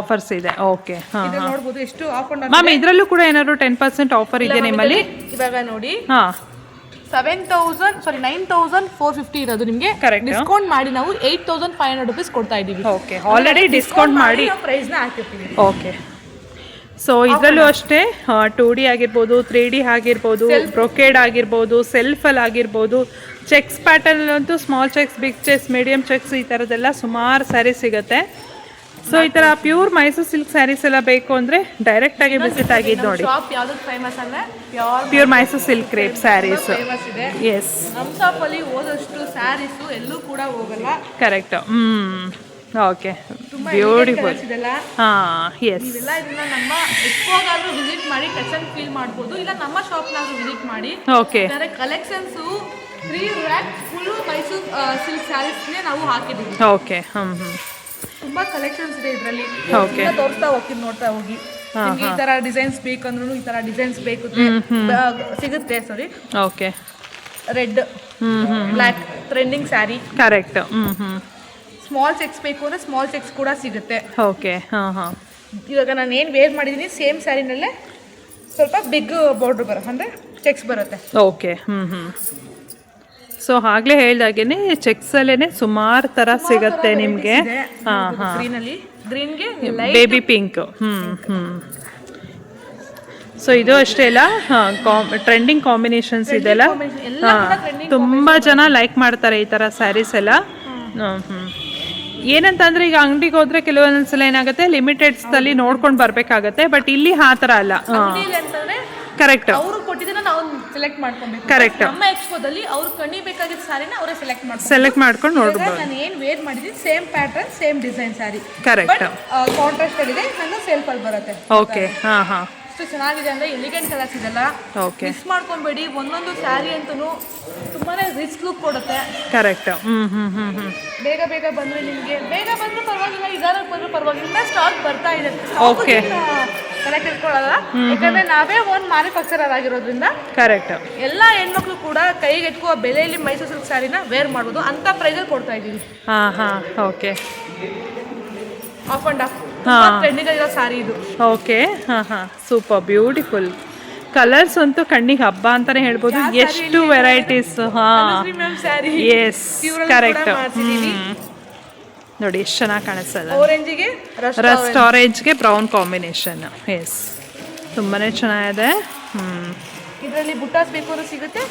[SPEAKER 1] ಆಫರ್ಸ್ ಇದೆ. ಓಕೆ,
[SPEAKER 2] ಇದು ನೋಡಬಹುದು ಎಷ್ಟು ಆಫ್ ಅಂಡ್ ಆಫ್.
[SPEAKER 1] ಮ್ಯಾಮ್ ಇದರಲ್ಲೂ ಕೂಡ ಏನಾದ್ರು 10% ಆಫರ್ ಇದೆ ನಿಮ್ಮಲ್ಲಿ?
[SPEAKER 2] ಇವಾಗ ನೋಡಿ 9450 ಇರೋದು ನಿಮಗೆ ಡಿಸ್ಕೌಂಟ್ ಮಾಡಿ ನಾವು 8500 ರೂಪೀಸ್ ಕೊಡ್ತಾ ಇದೀವಿ.
[SPEAKER 1] ಓಕೆ, ಆಲ್ರೆಡಿ ಡಿಸ್ಕೌಂಟ್ ಮಾಡಿ
[SPEAKER 2] ಪ್ರೈಸ್ ನ ಹಾಕಿರ್ತೀವಿ.
[SPEAKER 1] ಓಕೆ, ಸೊ ಇದರಲ್ಲೂ ಅಷ್ಟೇ 2D ಆಗಿರ್ಬೋದು, 3D ಆಗಿರ್ಬೋದು, ಬ್ರೊಕೇಡ್ ಆಗಿರ್ಬೋದು, ಸೆಲ್ಫಲ್ಲಿ ಆಗಿರ್ಬೋದು, ಚೆಕ್ಸ್ ಪ್ಯಾಟರ್ನ್ ಅಂತೂ small checks, big checks, medium checks, ಈ ಥರದ್ದೆಲ್ಲ ಸುಮಾರು ಸ್ಯಾರಿ ಸಿಗುತ್ತೆ. ಸೊ ಈ ಥರ ಪ್ಯೂರ್ ಮೈಸೂರು ಸಿಲ್ಕ್ ಸ್ಯಾರೀಸ್ ಎಲ್ಲ ಬೇಕು ಅಂದರೆ ಡೈರೆಕ್ಟ್ ಆಗಿ ವಿಸಿಟ್ ಆಗಿದ್ದು ನೋಡಿ.
[SPEAKER 2] ಶಾಪ್ ಯಾವ್ದು ಫೇಮಸ್ ಅಂದ್ರೆ
[SPEAKER 1] pure Mysore silk crepe sarees.
[SPEAKER 2] Famous ಇದೆ.
[SPEAKER 1] ಎಸ್,
[SPEAKER 2] ನಮ್ಮ ಶಾಪ್ ಅಲ್ಲಿ ಓದಷ್ಟು ಸ್ಯಾರೀಸ್ ಎಲ್ಲೂ ಕೂಡ ಹೋಗಲ್ಲ.
[SPEAKER 1] ಕರೆಕ್ಟ್. Okay, beautiful. ಎಸ್,
[SPEAKER 2] ಇದೆಲ್ಲ ಇದನ್ನ ನಮ್ಮ ಎಕ್ಸ್ಪೋಗಾದ್ರೂ ವಿಸಿಟ್ ಮಾಡಿ ಟಚ್ ಅಂಡ್ ಫೀಲ್ ಮಾಡ್ಬೋದು, ಇಲ್ಲ ನಮ್ಮ ಶಾಪ್ನಾದ್ರೂ ವಿಸಿಟ್ ಮಾಡಿ.
[SPEAKER 1] Okay,
[SPEAKER 2] collections 3 rack full Mysuru silk ಸ್ಯಾರೀಸ್ನೇ ನಾವು ಹಾಕಿದ್ದೀವಿ.
[SPEAKER 1] ಓಕೆ,
[SPEAKER 2] ತುಂಬಾ ಕಲೆಕ್ಷನ್ಸ್ ಇದೆ ಇದರಲ್ಲಿ. ತೋರಿಸ್ತಾ ಹೋಗ್ತೀನಿ, ನೋಡ್ತಾ ಹೋಗಿ. ನಿಮ್ಗೆ ಈ ತರ ಡಿಸೈನ್ಸ್ ಬೇಕಂದ್ರೂ ಈ ತರ ಡಿಸೈನ್ಸ್ ಬೇಕು ಸಿಗುತ್ತೆ. Sorry,
[SPEAKER 1] okay,
[SPEAKER 2] red, black trending saree.
[SPEAKER 1] Correct.
[SPEAKER 2] Small checks ಬೇಕು ಅಂದ್ರೆ ಸ್ಮಾಲ್ ಚೆಕ್ಸ್ ಕೂಡ ಸಿಗುತ್ತೆ.
[SPEAKER 1] ಓಕೆ,
[SPEAKER 2] ಇವಾಗ ನಾನು ಏನು ವೇರ್ ಮಾಡಿದ್ದೀನಿ ಸೇಮ್ ಸ್ಯಾರಿನಲ್ಲೇ ಸ್ವಲ್ಪ ಬಿಗ್ ಬಾರ್ಡರ್ ಬರುತ್ತೆ, ಅಂದ್ರೆ ಚೆಕ್ಸ್ ಬರುತ್ತೆ.
[SPEAKER 1] ಓಕೆ, ಸೊ ಆಗ್ಲೇ ಹೇಳ್ದಾಗೇನೆ ಚೆಕ್ಸ್ ಅಲ್ಲೇನೆ ಸುಮಾರು ತರ ಸಿಗತ್ತೆ ನಿಮ್ಗೆ.
[SPEAKER 2] ಗ್ರೀನಲ್ಲಿ, ಗ್ರೀನ್ಗೆ
[SPEAKER 1] ಬೇಬಿ ಪಿಂಕ್. ಸೊ ಇದು ಅಷ್ಟೇ ಅಲ್ಲ ಟ್ರೆಂಡಿಂಗ್ ಕಾಂಬಿನೇಷನ್ಸ್ ಇದೆಲ್ಲ
[SPEAKER 2] ಎಲ್ಲ ಕೂಡ trending
[SPEAKER 1] ತುಂಬ ಜನ ಲೈಕ್ ಮಾಡ್ತಾರೆ ಈ ಥರ ಸ್ಯಾರೀಸ್ ಎಲ್ಲ. ಏನಂತಂದ್ರೆ ಈಗ ಅಂಗಡಿಗೆ ಹೋದ್ರೆ ಕೆಲವೊಂದ್ಸಲ ಏನಾಗುತ್ತೆ ಲಿಮಿಟೆಡ್ಸ್ದಲ್ಲಿ ನೋಡ್ಕೊಂಡು ಬರಬೇಕಾಗತ್ತೆ, ಬಟ್ ಇಲ್ಲಿ ಆ ಥರ ಅಲ್ಲ.
[SPEAKER 2] ಅಂಗಡಿಲಿ ಅಂತಂದ್ರೆ
[SPEAKER 1] ಕರೆಕ್ಟ್
[SPEAKER 2] ಅವರು ಕೊಟ್ಟಿದ್ದನ್ನ ನಾವು ಸೆಲೆಕ್ಟ್ ಮಾಡ್ಕೊಬೇಕು.
[SPEAKER 1] ಕರೆಕ್ಟ್
[SPEAKER 2] ನಮ್ಮ ಎಕ್ಸ್ಪೋದಲ್ಲಿ ಅವ್ರು ಕಣಿಬೇಕಾಗಿದ್ದ ಸಾರಿನ ಅವರೇ
[SPEAKER 1] ಸೆಲೆಕ್ಟ್ ಮಾಡ್ಕೊಂಡು ನೋಡ್ಬೋದು.
[SPEAKER 2] ನಾನು ಏನು ವೇರ್ ಮಾಡಿದ್ದೀನಿ ಸೇಮ್ ಪ್ಯಾಟರ್ನ್ ಸೇಮ್ ಡಿಸೈನ್ ಸಾರಿ,
[SPEAKER 1] ಕರೆಕ್ಟ್
[SPEAKER 2] ಕಾಂಟ್ರಾಸ್ಟ್ ಇದೆ, ನನ್ನ ಸೆಲ್ಫ್ ಅಲ್ಲಿ ಬರುತ್ತೆ.
[SPEAKER 1] ಓಕೆ ಹಾಂ ಹಾಂ
[SPEAKER 2] ಎಷ್ಟು ಚೆನ್ನಾಗಿದೆ ಅಂದ್ರೆ ಎಲಿಗೆಂಟ್ ಕಲರ್ಸ್ ಇದೆಲ್ಲ.
[SPEAKER 1] ಓಕೆ
[SPEAKER 2] ಮಿಸ್ ಮಾಡ್ಕೊಂಬೇಡಿ, ಒಂದೊಂದು ಸ್ಯಾರಿ ಅಂತೂ ತುಂಬಾನೇ ರಿಚ್ ಲುಕ್ ಕೊಡುತ್ತೆ.
[SPEAKER 1] ಕರೆಕ್ಟ್
[SPEAKER 2] ಬೇಗ ಬೇಗ ಬಂದ್ರೆ ನಿಮಗೆ ಬೇಗ ಬಂದ್ರೂ ಪರವಾಗಿಲ್ಲ, ಇದಾರ ಬಂದ್ರೂ ಪರವಾಗಿಲ್ಲ, ಸ್ಟಾಕ್ ಬರ್ತಾ ಇದೆ.
[SPEAKER 1] ಓಕೆ
[SPEAKER 2] ಕಲೆಕ್ಟ್ ಇಟ್ಕೊಳ್ಳಲ್ಲ, ಯಾಕಂದ್ರೆ ನಾವೇ ಒಂದು ಮ್ಯಾನುಫ್ಯಾಕ್ಚರರ್ ಆಗಿರೋದ್ರಿಂದ
[SPEAKER 1] ಕರೆಕ್ಟ್
[SPEAKER 2] ಎಲ್ಲ ಹೆಣ್ಮಕ್ಳು ಕೂಡ ಕೈಗೆ ಎಟ್ಕುವ ಬೆಲೆಯಲ್ಲಿ ಮೈಸೂರು ಸಿಲ್ಕ್ ಸ್ಯಾರಿನ ವೇರ್ ಮಾಡ್ಬೋದು ಅಂತ ಪ್ರೈಸಲ್ಲಿ ಕೊಡ್ತಾ ಇದ್ದೀವಿ.
[SPEAKER 1] ಹಾಂ ಹಾಂ okay
[SPEAKER 2] off and of trending ಆಗಿರೋ ಸಾರಿ ಇದು.
[SPEAKER 1] ಓಕೆ ಹಾಂ ಹಾಂ ಸೂಪರ್ ಬ್ಯೂಟಿಫುಲ್ ಕಲರ್ಸ್ ಅಂತೂ ಕಣ್ಣಿಗೆ ಹಬ್ಬ ಅಂತಾನೆ ಹೇಳ್ಬೋದು. ಎಷ್ಟು ವೆರೈಟೀಸ್. ಹಾಂ ಎಸ್ ಕರೆಕ್ಟ್. ನೋಡಿ ಎಷ್ಟು ಚೆನ್ನಾಗಿ ಕಾಣಿಸ್ತದೆ.
[SPEAKER 2] ಆರೆಂಜಿಗೆ
[SPEAKER 1] ರಸ್ಟ್ ಆರೆಂಜ್ಗೆ ಬ್ರೌನ್ ಕಾಂಬಿನೇಷನ್. ಎಸ್ ತುಂಬಾನೇ ಚೆನ್ನಾಗಿದೆ.
[SPEAKER 2] ಇದರಲ್ಲಿ ಬುಟ್ಟಾಸ್ ಬೇಕು ಅಂದ್ರೆ ಸಿಗುತ್ತೆ.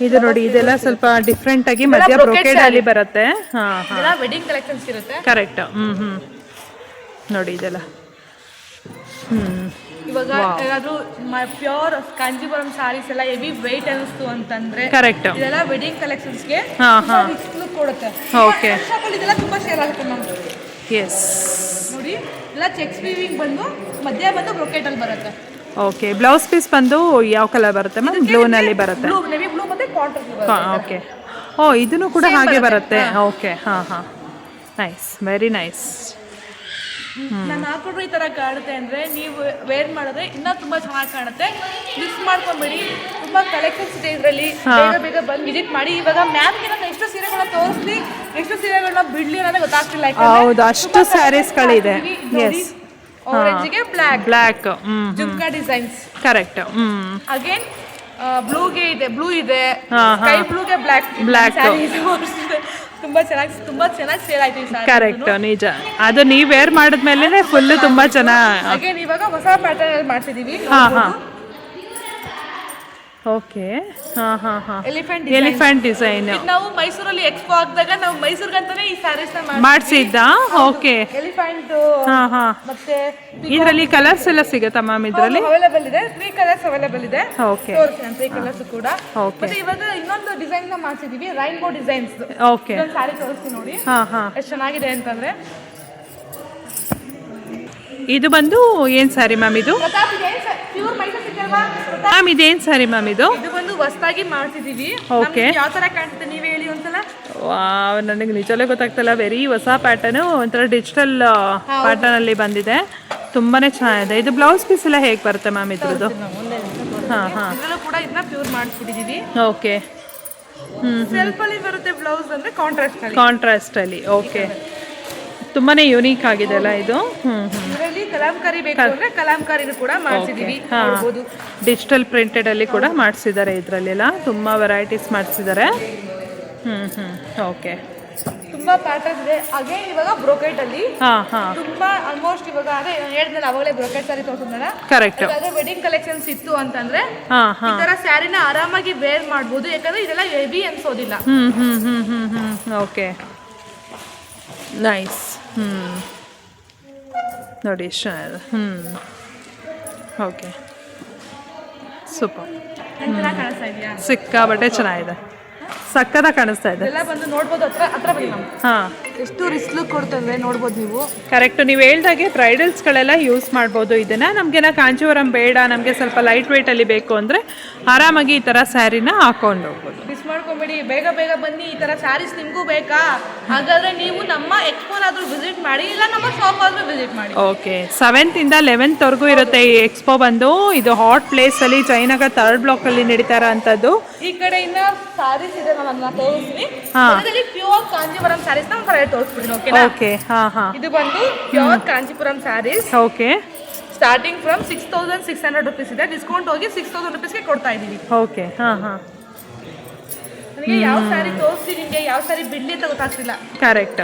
[SPEAKER 1] ಇದು ನೋಡಿ ಇದೆಲ್ಲ ಸ್ವಲ್ಪ ಡಿಫ್ರೆಂಟ್ ಆಗಿ ಮಧ್ಯ ಬ್ರೊಕೆಡ್ ಅಲ್ಲಿ ಬರುತ್ತೆ. ಹಾಂ ಹಾಂ
[SPEAKER 2] ವೆಡ್ಡಿಂಗ್ ಕಲೆಕ್ಷನ್ಸ್ ಇರುತ್ತೆ.
[SPEAKER 1] ಕರೆಕ್ಟ್. ನೋಡಿ ಇದೆಲ್ಲ
[SPEAKER 2] ಇವಾಗ ಏನಾದ್ರು ಪ್ಯೂರ್ ಕಾಂಜೀಪುರಂ ಸಾರೀಸ್ ಎಲ್ಲ ಹೆವಿ ವೆಯ್ಟ್ ಅನಿಸ್ತು ಅಂತಂದ್ರೆ
[SPEAKER 1] ಕರೆಕ್ಟ್
[SPEAKER 2] ಇದೆಲ್ಲ ವೆಡ್ಡಿಂಗ್ ಕಲೆಕ್ಷನ್ಸ್ಗೆ ಲುಕ್ ಕೊಡುತ್ತೆ.
[SPEAKER 1] ಓಕೆ
[SPEAKER 2] ಶಾಪಲ್ಲಿ ಇದೆಲ್ಲ ತುಂಬಾ ಸೇಲ್ ಆಗುತ್ತೆ ನಮ್ಗೆ.
[SPEAKER 1] ಎಸ್
[SPEAKER 2] ನೋಡಿ ಎಲ್ಲ ಚೆಕ್ಸ್ ವೀವಿಂಗ್ ಬಂದು ಮಧ್ಯ ಬಂದು ಬ್ರೊಕೆಟ್ ಅಲ್ಲಿ ಬರುತ್ತೆ.
[SPEAKER 1] ಓಕೆ ಬ್ಲೌಸ್ ಪೀಸ್ ಬಂದು ಯಾವ ಕಲರ್ ಬರುತ್ತೆ ಮ್ಯಾಮ್? ಬ್ಲೂನಲ್ಲಿ ಬರುತ್ತೆ.
[SPEAKER 2] ಬ್ಲೂ ನೆವಿ ಬ್ಲೂ ಮತ್ತೆ ಕಾಂಟ್ರಾಸ್ಟ್.
[SPEAKER 1] ಓಕೆ ಓ ಇದನ್ನು ಕೂಡ ಹಾಗೆ ಬರುತ್ತೆ. ಓಕೆ ಹಾಂ ಹಾಂ ನೈಸ್ ವೆರಿ ನೈಸ್.
[SPEAKER 2] ನಾನು ಹಾಕೊಂಡ್ರು ಈ ತರ ಕಾಣುತ್ತೆ ಅಂದ್ರೆ ನೀವು ವೇರ್ ಮಾಡಿದ್ರೆ ಇನ್ನೂ ತುಂಬಾ ಚೆನ್ನಾಗಿ ಕಾಣುತ್ತೆ. ಮಿಸ್ ಮಾಡ್ಕೊಂಬೇಡಿ, ತುಂಬಾ ಕಲೆಕ್ಷನ್ಸ್ ಇದೆ ಇದರಲ್ಲಿ. ಬೇಗ ಬೇಗ ಬಂದು ವಿಸಿಟ್ ಮಾಡಿ. ಇವಾಗ ಮ್ಯಾಮ್ಗೆ ನಾನು ಎಷ್ಟು ಸೀರೆಗಳನ್ನ ತೋರಿಸ್ಲಿ ಎಷ್ಟು ಸೀರೆಗಳನ್ನ ಬಿಡ್ಲಿ ಅನ್ನೋದೇ ಗೊತ್ತಾಗ್ತಿಲ್ಲ.
[SPEAKER 1] ಹೌದು ಅಷ್ಟು ಸ್ಯಾರೀಸ್ಗಳಿದೆ. ಎಸ್
[SPEAKER 2] ಆರೆಂಜ್ಗೆ
[SPEAKER 1] black
[SPEAKER 2] jhumka designs.
[SPEAKER 1] Correct.
[SPEAKER 2] Again ಬ್ಲೂಗೆ ಇದೆ, ಬ್ಲೂ ಇದೆ, ಸ್ಕೈ ಬ್ಲೂಗೆ ಬ್ಲ್ಯಾಕ್ ತುಂಬಾ ಚೆನ್ನಾಗಿ ಸೇಲ್ ಆಯ್ತು ಈ ಸಾರಿ.
[SPEAKER 1] ಕರೆಕ್ಟ್ ನಿಜ. ಅದು ನೀವು ವೇರ್ ಮಾಡಿದ್ಮೇಲೆ ಫುಲ್ ತುಂಬಾ ಚೆನ್ನಾಗಿ.
[SPEAKER 2] ಅಗೇನ್ ಇವಾಗ ಹೊಸ ಪ್ಯಾಟರ್ನ್ ಅಲ್ಲಿ ಮಾಡ್ತಿದೀವಿ.
[SPEAKER 1] ಹಾಂ ಹಾಂ ಓಕೆ ಹಾಂ ಹಾಂ ಹಾಂ ಎಲಿಫೆಂಟ್ ಡಿಸೈನ್.
[SPEAKER 2] ನಾವು ಮೈಸೂರಲ್ಲಿ ಎಕ್ಸ್ಪೋ ಹಾಕಿದಾಗ ನಾವು ಮೈಸೂರ್ಗಂತಾನೆ ಈ ಸ್ಯಾರೀಸ್
[SPEAKER 1] ಮಾಡಿಸಿದ್ದ. Okay
[SPEAKER 2] elephant.
[SPEAKER 1] ಹಾಂ ಹಾಂ
[SPEAKER 2] ಮತ್ತೆ
[SPEAKER 1] ಇದರಲ್ಲಿ ಕಲರ್ಸ್ ಎಲ್ಲ ಸಿಗುತ್ತಾ ಮ್ಯಾಮ್? ಇದರಲ್ಲಿ
[SPEAKER 2] ಅವೈಲೇಬಲ್ ಇದೆ, 3 ಕಲರ್ಸ್ ಅವೈಲೇಬಲ್ ಇದೆ.
[SPEAKER 1] ಓಕೆ
[SPEAKER 2] ತೋರಿಸ್ತೀನಿ 3 ಕಲರ್ಸ್ ಕೂಡ.
[SPEAKER 1] ಓಕೆ
[SPEAKER 2] ಮತ್ತೆ ಇವಾಗ ಇನ್ನೊಂದು ಡಿಸೈನ್ ನ ಮಾಡ್ಸಿದೀವಿ, ರೈನ್ಬೋ ಡಿಸೈನ್ಸ್.
[SPEAKER 1] ಓಕೆ
[SPEAKER 2] ಒಂದು ಸ್ಯಾರಿ ತೋರಿಸ್ತೀನಿ ನೋಡಿ
[SPEAKER 1] ಹಾಂ ಹಾಂ
[SPEAKER 2] ಎಷ್ಟು ಚೆನ್ನಾಗಿದೆ ಅಂತಂದ್ರೆ.
[SPEAKER 1] ಇದು ಬಂದು ಏನು ಸ್ಯಾರಿ ಮ್ಯಾಮ್? ಇದು
[SPEAKER 2] ಪ್ಯೂರ್ ಮೈಸೂರು ಸಿಲ್ಕ್ ಅಲ್ವಾ
[SPEAKER 1] ಮ್ಯಾಮ್? ಇದೇನು ಸ್ಯಾರಿ ಮ್ಯಾಮ್? ಇದು
[SPEAKER 2] ಬಂದು ಹೊಸದಾಗಿ ಮಾಡ್ತಿದೀವಿ.
[SPEAKER 1] ಓಕೆ
[SPEAKER 2] ಯಾವ ತರ ಕಾಣ್ತದೆ ನೀವೇ ಹೇಳಿ ಒಂದ್ಸಲ.
[SPEAKER 1] ನನಗೆ ನಿಜವೇ ಗೊತ್ತಾಗ್ತಿಲ್ಲ. ವೆರಿ ಹೊಸ ಪ್ಯಾಟರ್ನು, ಒಂಥರ ಡಿಜಿಟಲ್ ಪ್ಯಾಟರ್ನ್ ಅಲ್ಲಿ ಬಂದಿದೆ. ತುಂಬಾನೇ ಚೆನ್ನಾಗಿದೆ. ಇದು ಬ್ಲೌಸ್ ಪೀಸ್ ಎಲ್ಲ ಹೇಗೆ ಬರುತ್ತೆ ಮ್ಯಾಮ್ ಇದ್ರದ್ದು? ಹಾಂ ಹಾಂ
[SPEAKER 2] ಇದರಲ್ಲೂ ಕೂಡ ಇದನ್ನ ಪ್ಯೂರ್ ಮಾಡಿಸ್ಬಿಟ್ಟಿದೀವಿ.
[SPEAKER 1] ಓಕೆ
[SPEAKER 2] ಸೆಲ್ಫ್ ಅಲ್ಲಿ ಬರುತ್ತೆ ಬ್ಲೌಸ್ ಅಂದ್ರೆ
[SPEAKER 1] ಕಾಂಟ್ರಾಸ್ಟ್ ಅಲ್ಲಿ. ಓಕೆ ತುಂಬಾನೇ ಯೂನಿಕ್ ಆಗಿದೆ ಅಲ್ಲ ಇದು.
[SPEAKER 2] ಇದರಲ್ಲಿ ಕಲಾಂಕಾರಿ ಬೇಕು ಅಂದ್ರೆ ಕಲಾಂಕಾರಿನೂ ಕೂಡ ಮಾಡಿಸಿದೀವಿ. ನೋಡಬಹುದು
[SPEAKER 1] ಡಿಜಿಟಲ್ ಪ್ರಿಂಟೆಡ್ ಅಲ್ಲಿ ಕೂಡ ಮಾಡಿಸಿದ್ದಾರೆ. ಇದರಲ್ಲೆಲ್ಲ ತುಂಬಾ ವೆರೈಟೀಸ್ ಮಾಡಿಸಿದ್ದಾರೆ. ಓಕೆ
[SPEAKER 2] ತುಂಬಾ ಪ್ಯಾಟರ್ನ್ ಇದೆ. ಹಾಗೆ ಇವಾಗ ಬ್ರೋಕೆಟ್ ಅಲ್ಲಿ ತುಂಬಾ ಆಲ್ಮೋಸ್ಟ್ ಇವಾಗ ಅದೇ ಹೇಳಿದ್ನಲ್ಲ ಅವಾಗಲೇ ಬ್ರೋಕೆಟ್ ಸಾರಿ ತೋರಿಸಿದ್ನಲ್ಲ.
[SPEAKER 1] ಕರೆಕ್ಟ್.
[SPEAKER 2] ವೆಡ್ಡಿಂಗ್ ಕಲೆಕ್ಷನ್ಸ್ ಇತ್ತು ಅಂತಂದ್ರೆ ಈ ತರ ಸ್ಯಾರಿನ ಆರಾಮಾಗಿ ವೇರ್ ಮಾಡಬಹುದು, ಯಾಕಂದ್ರೆ ಇದೆಲ್ಲ ಹೆವಿ ಅನ್ಸೋದಿಲ್ಲ.
[SPEAKER 1] Okay nice. ನೋಡಿ ಎಷ್ಟು ಚೆನ್ನಾಗಿದೆ. Okay super.
[SPEAKER 2] ಕಾಣಿಸ್ತಾ ಇದೆಯಾ?
[SPEAKER 1] ಸಿಕ್ಕಾಬಟ್ಟೆ ಚೆನ್ನಾಗಿದೆ, ಸಕ್ಕತ್ತಾಗಿ ಕಾಣಿಸ್ತಾ ಇದೆ.
[SPEAKER 2] ಎಲ್ಲ ಬಂದು ನೋಡ್ಬೋದು. ಹತ್ರ ಬನ್ನಿ ಮ್ಯಾಮ್.
[SPEAKER 1] ಹಾಂ
[SPEAKER 2] ಎಷ್ಟು ರಿಚ್ ಲುಕ್ ಕೊಡ್ತಂದ್ರೆ ನೋಡ್ಬೋದು ನೀವು.
[SPEAKER 1] ಕರೆಕ್ಟ್. ನೀವು ಹೇಳ್ದಾಗೆ ಬ್ರೈಡಲ್ಸ್ಗಳೆಲ್ಲ ಯೂಸ್ ಮಾಡ್ಬೋದು ಇದನ್ನು. ನಮಗೇನ ಕಾಂಚೀವರಂ ಬೇಡ, ನಮಗೆ ಸ್ವಲ್ಪ ಲೈಟ್ ವೆಯ್ಟಲ್ಲಿ ಬೇಕು ಅಂದರೆ ಆರಾಮಾಗಿ ಈ ಥರ ಸ್ಯಾರಿನ ಹಾಕೊಂಡು ಹೋಗ್ಬೋದು.
[SPEAKER 2] ಮಿಸ್ ಮಾಡ್ಕೊಂಬೇಡಿ, ಬೇಗ ಬೇಗ ಬನ್ನಿ. ಈ ಥರ ಸ್ಯಾರೀಸ್ ನಿಮಗೂ ಬೇಕಾ? ಹಾಗಾದರೆ ನೀವು ನಮ್ಮ ಎಕ್ಸ್ಪೋನಾದರೂ ವಿಸಿಟ್ ಮಾಡಿ, ಇಲ್ಲ ನಮ್ಮ ಶಾಪ್ ಆದರೂ ವಿಸಿಟ್ ಮಾಡಿ.
[SPEAKER 1] ಓಕೆ 7th ಇಂದ 11th ವರೆಗೂ ಇರುತ್ತೆ ಈ ಎಕ್ಸ್ಪೋ ಬಂದು. ಇದು ಹಾಟ್ ಪ್ಲೇಸಲ್ಲಿ ಜಯನಗರ್ 3rd ಬ್ಲಾಕಲ್ಲಿ ನಡೀತಾ ಇರೋಂಥದ್ದು.
[SPEAKER 2] ಈ ಕಡೆ ಇನ್ನ ಸ್ಯಾರೀಸ್ ಇದೆ, ನಾನು ತೋರಿಸ್ತೀನಿ. ಅದರಲ್ಲಿ ಪ್ಯೂರ್ ಕಾಂಜೀಪುರಂ ಸ್ಯಾರೀಸ್ ನ ಹೊರಗಡೆ ತೋರಿಸ್ಬಿಡ್ತೀನಿ. ಓಕೆನಾ?
[SPEAKER 1] ಓಕೆ ಹಾಂ ಹಾಂ
[SPEAKER 2] ಇದು ಬಂದು pure Kanchipuram sarees.
[SPEAKER 1] Okay
[SPEAKER 2] starting from 6600 rupees ಇದೆ. ಡಿಸ್ಕೌಂಟ್ ಹೋಗಿ 6000 rupeesಗೆ ಕೊಡ್ತಾ ಇದ್ದೀವಿ.
[SPEAKER 1] ಓಕೆ ಹಾಂ ಹಾಂ
[SPEAKER 2] ನನಗೆ ಯಾವ ಸ್ಯಾರಿ ತೋರಿಸ್ತೀನಿ, ನಿಮಗೆ ಯಾವ ಸ್ಯಾರಿ ಬಿಡ್ಲಿ ಅಂತ ಗೊತ್ತಾಗ್ತಿಲ್ಲ.
[SPEAKER 1] ಕರೆಕ್ಟ್.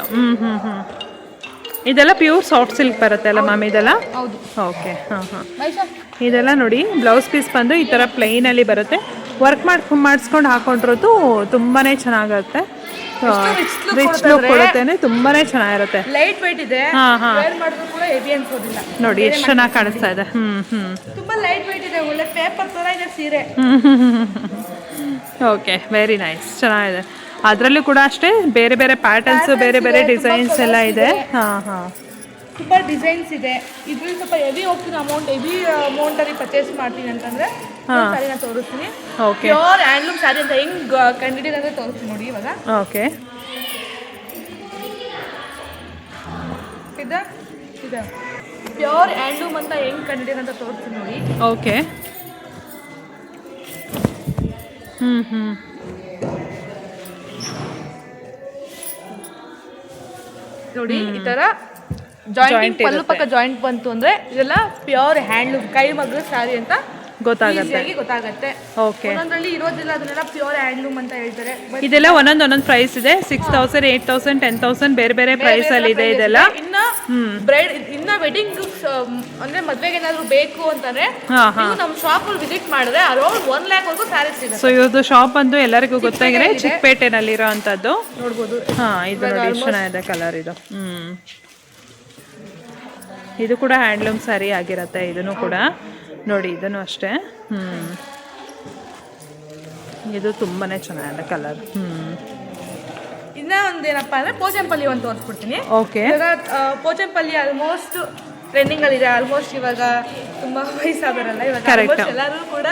[SPEAKER 1] ಇದೆಲ್ಲ ಪ್ಯೂರ್ ಸಾಫ್ಟ್ ಸಿಲ್ಕ್ ಬರುತ್ತೆ ಅಲ್ಲ ಮ್ಯಾಮ್ ಇದೆಲ್ಲ?
[SPEAKER 2] ಹೌದು.
[SPEAKER 1] ಓಕೆ, ಹಾಂ ಹಾಂ.
[SPEAKER 2] ಮೈಸಾ
[SPEAKER 1] ಇದೆಲ್ಲ ನೋಡಿ ಬ್ಲೌಸ್ ಪೀಸ್ ಬಂದು ಈ ಥರ ಪ್ಲೈನಲ್ಲಿ ಬರುತ್ತೆ. ವರ್ಕ್ ಮಾಡಿಸ್ಕೊಂಡು ಹಾಕೊಂಡಿರೋದು ತುಂಬಾ ಚೆನ್ನಾಗಿರುತ್ತೆ. ರಿಚ್ ಲುಕ್ ಕೊಡುತ್ತೇನೆ, ತುಂಬಾ ಚೆನ್ನಾಗಿರುತ್ತೆ.
[SPEAKER 2] ಲೈಟ್ ವೆಯ್ಟ್ ಇದೆ,
[SPEAKER 1] ಹಾಂ ಹಾಂ.
[SPEAKER 2] ವೇರ್ ಮಾಡಿದ್ರು ಕೂಡ ಹೆವಿ ಅನ್ಸೋದಿಲ್ಲ.
[SPEAKER 1] ನೋಡಿ ಎಷ್ಟು ಚೆನ್ನಾಗಿ ಕಾಣಿಸ್ತಾ ಇದೆ.
[SPEAKER 2] ತುಂಬಾ ಲೈಟ್ ವೆಯ್ಟ್ ಇದೆ, ಒಳ್ಳೆ ಪೇಪರ್ ತರ ಇದೆ ಸೀರೆ.
[SPEAKER 1] ಓಕೆ, ವೆರಿ ನೈಸ್, ಚೆನ್ನಾಗಿದೆ. ಅದರಲ್ಲೂ ಕೂಡ ಅಷ್ಟೇ ಬೇರೆ ಬೇರೆ ಪ್ಯಾಟರ್ನ್ಸ್, ಬೇರೆ ಬೇರೆ ಡಿಸೈನ್ಸ್ ಎಲ್ಲ ಇದೆ. ಹಾಂ ಹಾಂ,
[SPEAKER 2] ತುಂಬ ಡಿಸೈನ್ಸ್ ಇದೆ. ಇದ್ರಲ್ಲಿ ಸ್ವಲ್ಪ ಹೆವಿ ಹೋಗ್ತೀನಿ ಹೆವಿ ಅಮೌಂಟಲ್ಲಿ ಪರ್ಚೇಸ್ ಮಾಡ್ತೀನಿ ಅಂತಂದರೆ ಸ್ಯಾರಿನ ತೋರಿಸ್ತೀನಿ.
[SPEAKER 1] ಓಕೆ,
[SPEAKER 2] ಪ್ಯೂರ್ ಹ್ಯಾಂಡ್ಲೂಮ್ ಸ್ಯಾರಿ ಅಂತ ಹೆಂಗೆ ಕಂಡಿಡಿದೆ ಅಂದರೆ ತೋರಿಸ್ತೀನಿ ನೋಡಿ ಇವಾಗ.
[SPEAKER 1] ಓಕೆ,
[SPEAKER 2] ಇದೆ ಪ್ಯೂರ್ ಹ್ಯಾಂಡ್ಲೂಮ್ ಅಂತ ಹೆಂಗೆ ಕಂಡಿಡಿದೆ ಅಂತ ತೋರಿಸ್ತೀನಿ ನೋಡಿ.
[SPEAKER 1] ಓಕೆ,
[SPEAKER 2] ನೋಡಿ ಈ ತರ ಜಾಯಿಂಟ್ ಪಲ್ಲು ಪಕ್ಕ ಜಾಯಿಂಟ್ ಬಂತು ಅಂದ್ರೆ ಇದೆಲ್ಲ ಪ್ಯೂರ್ ಹ್ಯಾಂಡ್ಲೂಮ್ ಕೈ ಮಗ್ಗದ ಸ್ಯಾರಿ ಅಂತ ಗೊತ್ತಾಗತ್ತೆ.
[SPEAKER 1] ಓಕೆ,
[SPEAKER 2] ಒಂದೊಂದ್ರಲ್ಲಿ ಇರೋದಿಲ್ಲ, ಅದನ್ನೆಲ್ಲ ಪ್ಯೂರ್ ಹ್ಯಾಂಡ್ಲೂಮ್ ಅಂತ ಹೇಳ್ತಾರೆ.
[SPEAKER 1] ಇದೆಲ್ಲ ಒಂದೊಂದು ಪ್ರೈಸ್ ಇದೆ. 6,000, 8,000, 10,000 ಬೇರೆ ಬೇರೆ ಪ್ರೈಸ್ ಅಲ್ಲಿ ಇದೆ ಇದೆಲ್ಲ.
[SPEAKER 2] ಇನ್ನ ವೆಡ್ಡಿಂಗ್ ಅಂದ್ರೆ ಮದ್ವೆಗೆ ಏನಾದ್ರು ಬೇಕು ಅಂತಂದ್ರೆ ನಮ್ಮ ಶಾಪ್ ಅಲ್ಲಿ ವಿಸಿಟ್ ಮಾಡಿದ್ರೆ ಅರೌಂಡ್ 1 lakh ವರೆಗೂ ಸ್ಯಾರೀಸ್ ಇದೆ.
[SPEAKER 1] ಸೊ ಇವ್ರದ್ದು ಶಾಪ್ ಬಂದು ಎಲ್ಲರಿಗೂ ಗೊತ್ತಾಗಿದೆ, ಚಿಕ್ಕಪೇಟೆನಲ್ಲಿ ಇರೋಂಥದ್ದು.
[SPEAKER 2] ನೋಡ್ಬೋದು.
[SPEAKER 1] ಇದು ನೋಡಿ ಚೆನ್ನಾಗಿದೆ ಕಲರ್ ಇದು. ಇದು ಕೂಡ ಹ್ಯಾಂಡ್ಲೂಮ್ ಸ್ಯಾರಿ ಆಗಿರುತ್ತೆ. ಇದನ್ನು ಕೂಡ ನೋಡಿ, ಇದನ್ನು ಅಷ್ಟೇ. ಇದು ತುಂಬಾನೇ ಚೆನ್ನಾಗಿದೆ ಕಲರ್.
[SPEAKER 2] ಇನ್ನ ಒಂದೇನಪ್ಪ ಅಂದ್ರೆ ಪೋಚಂಪಲ್ಲಿ ಒಂದು ತೋರಿಸ್ಬಿಡ್ತೀನಿ.
[SPEAKER 1] ಓಕೆ,
[SPEAKER 2] ಪೋಚಂಪಲ್ಲಿ ಆಲ್ಮೋಸ್ಟ್ ಟ್ರೆಂಡಿಂಗ್ ಅಲ್ಲಿ ಇದೆ. ಆಲ್ಮೋಸ್ಟ್ ಇವಾಗ ತುಂಬಾ ವಯಸ್ಸಾದರಲ್ಲ, ಇವಾಗ ಎಲ್ಲರೂ ಕೂಡ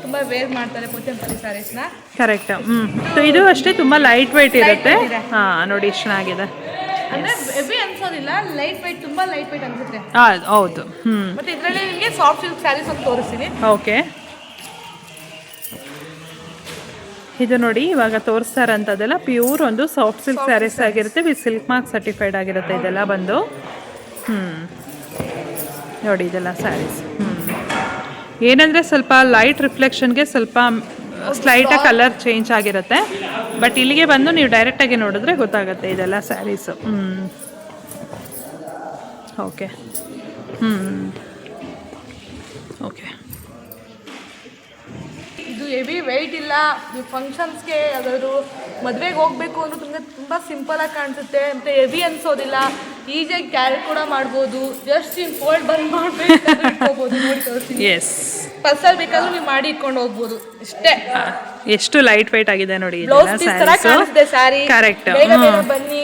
[SPEAKER 2] ತುಂಬಾ ವೇರ್ ಮಾಡ್ತಾರೆ ಪೋಚಂಪಲ್ಲಿ ಸ್ಯಾರೀಸ್ನ.
[SPEAKER 1] ಕರೆಕ್ಟ್. ಇದು ಅಷ್ಟೇ ತುಂಬಾ ಲೈಟ್ ವೆಯ್ಟ್ ಇರುತ್ತೆ. ಹಾ, ನೋಡಿ ಎಷ್ಟು ಚೆನ್ನಾಗಿದೆ.
[SPEAKER 2] ಅಂದ್ರೆ ಹೆವಿ ಅನ್ಸೋದಿಲ್ಲ, ಲೈಟ್ ವೆಯ್ಟ್, ತುಂಬಾ ಲೈಟ್ ವೆಯ್ಟ್ ಅನ್ಸುತ್ತೆ.
[SPEAKER 1] ಹೌದು.
[SPEAKER 2] ಮತ್ತೆ ಇದರಲ್ಲಿ ನಿಮಗೆ ಸಾಫ್ಟ್ ಸಿಲ್ಕ್ ಸ್ಯಾರೀಸ್ ಅಂತ ತೋರಿಸ್ತೀನಿ.
[SPEAKER 1] ಓಕೆ, ಇದು ನೋಡಿ ಇವಾಗ ತೋರಿಸ್ತಾ ಇರೋಂಥದ್ದೆಲ್ಲ ಪ್ಯೂರ್ ಒಂದು ಸಾಫ್ಟ್ ಸಿಲ್ಕ್ ಸ್ಯಾರೀಸ್ ಆಗಿರುತ್ತೆ, ವಿತ್ ಸಿಲ್ಕ್ ಮಾರ್ಕ್ ಸರ್ಟಿಫೈಡ್ ಆಗಿರುತ್ತೆ ಇದೆಲ್ಲ ಬಂದು. ನೋಡಿ ಇದೆಲ್ಲ ಸ್ಯಾರೀಸ್. ಏನಂದರೆ ಸ್ವಲ್ಪ ಲೈಟ್ ರಿಫ್ಲೆಕ್ಷನ್ಗೆ ಸ್ವಲ್ಪ ಸ್ಲೈಟಾಗಿ ಕಲರ್ ಚೇಂಜ್ ಆಗಿರುತ್ತೆ. ಬಟ್ ಇಲ್ಲಿಗೆ ಬಂದು ನೀವು ಡೈರೆಕ್ಟಾಗಿ ನೋಡಿದ್ರೆ ಗೊತ್ತಾಗುತ್ತೆ ಇದೆಲ್ಲ ಸ್ಯಾರೀಸು. Okay, okay.
[SPEAKER 2] ಇದು ಹೆವಿ ವೆಯ್ಟ್ ಇಲ್ಲ. ನೀವು ಫಂಕ್ಷನ್ಸ್ಗೆ ಯಾವ್ದಾದ್ರು ಮದುವೆಗೆ ಹೋಗ್ಬೇಕು ಅಂದ್ರೆ ತುಂಬ ಸಿಂಪಲಾಗಿ ಕಾಣಿಸುತ್ತೆ, ಮತ್ತು ಹೆವಿ ಅನ್ಸೋದಿಲ್ಲ. ಈಸಿಯಾಗಿ ಕ್ಯಾರಿ ಕೂಡ ಮಾಡ್ಬೋದು. ಜಸ್ಟ್ ನೀವು ಫೋಲ್ಡ್ ಬಂದ್ ಮಾಡ್ಬೋದು. ನೋಡಿ ತೋರಿಸ್ತೀನಿ.
[SPEAKER 1] ಎಸ್,
[SPEAKER 2] ಪರ್ಸಲ್ ಬೇಕಾದ್ರೂ ನೀವು ಮಾಡಿ ಇಟ್ಕೊಂಡು ಹೋಗ್ಬೋದು. ಇಷ್ಟೇ.
[SPEAKER 1] ಎಷ್ಟು ಲೈಟ್ ವೆಯ್ಟ್ ಆಗಿದೆ ನೋಡಿ.
[SPEAKER 2] ಬ್ಲೌಸ್ ಪೀಸ್ ತರ ಕಾಣಿಸುತ್ತೆ ಸ್ಯಾರಿ.
[SPEAKER 1] ಕರೆಕ್ಟ್.
[SPEAKER 2] ಬೇಗ ಬನ್ನಿ,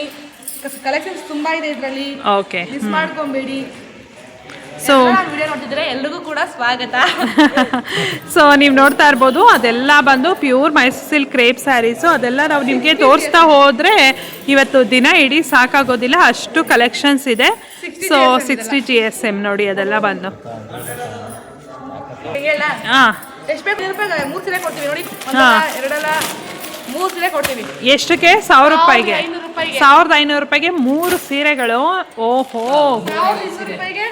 [SPEAKER 2] ಕಲೆಕ್ಷನ್ಸ್ ತುಂಬಾ ಇದೆ ಇದರಲ್ಲಿ.
[SPEAKER 1] ಓಕೆ,
[SPEAKER 2] ಮಿಸ್ ಮಾಡ್ಕೊಂಬೇಡಿ.
[SPEAKER 1] ಸೊ
[SPEAKER 2] ವಿಡಿಯೋ ನೋಡ್ತಿದ್ರೆ ಎಲ್ರಿಗೂ ಕೂಡ ಸ್ವಾಗತ.
[SPEAKER 1] ಸೊ ನೀವು ನೋಡ್ತಾ ಇರ್ಬೋದು, ಅದೆಲ್ಲ ಬಂದು pure Mysore silk crepe sarees. ಅದೆಲ್ಲ ನಾವು ನಿಮಗೆ ತೋರಿಸ್ತಾ ಹೋದರೆ ಇವತ್ತು ದಿನ ಇಡೀ ಸಾಕಾಗೋದಿಲ್ಲ, ಅಷ್ಟು ಕಲೆಕ್ಷನ್ಸ್ ಇದೆ. ಸೊ 60 GSM ನೋಡಿ ಅದೆಲ್ಲ ಬಂದು. ಹಾಂ,
[SPEAKER 2] ಎಷ್ಟು ಬೇಕು? 3 ಸೀರೆ ಕೊಡ್ತೀವಿ ನೋಡಿ. ಎರಡಲ್ಲ 3 ಸೀರೆ ಕೊಡ್ತೀವಿ.
[SPEAKER 1] ಎಷ್ಟಕ್ಕೆ? 1,000 ರೂಪಾಯಿಗೆ.
[SPEAKER 2] 1,500
[SPEAKER 1] ರೂಪಾಯಿಗೆ 3 ಸೀರೆಗಳು. ಓಹೋ,
[SPEAKER 2] 1,200 ರೂಪಾಯಿಗೆ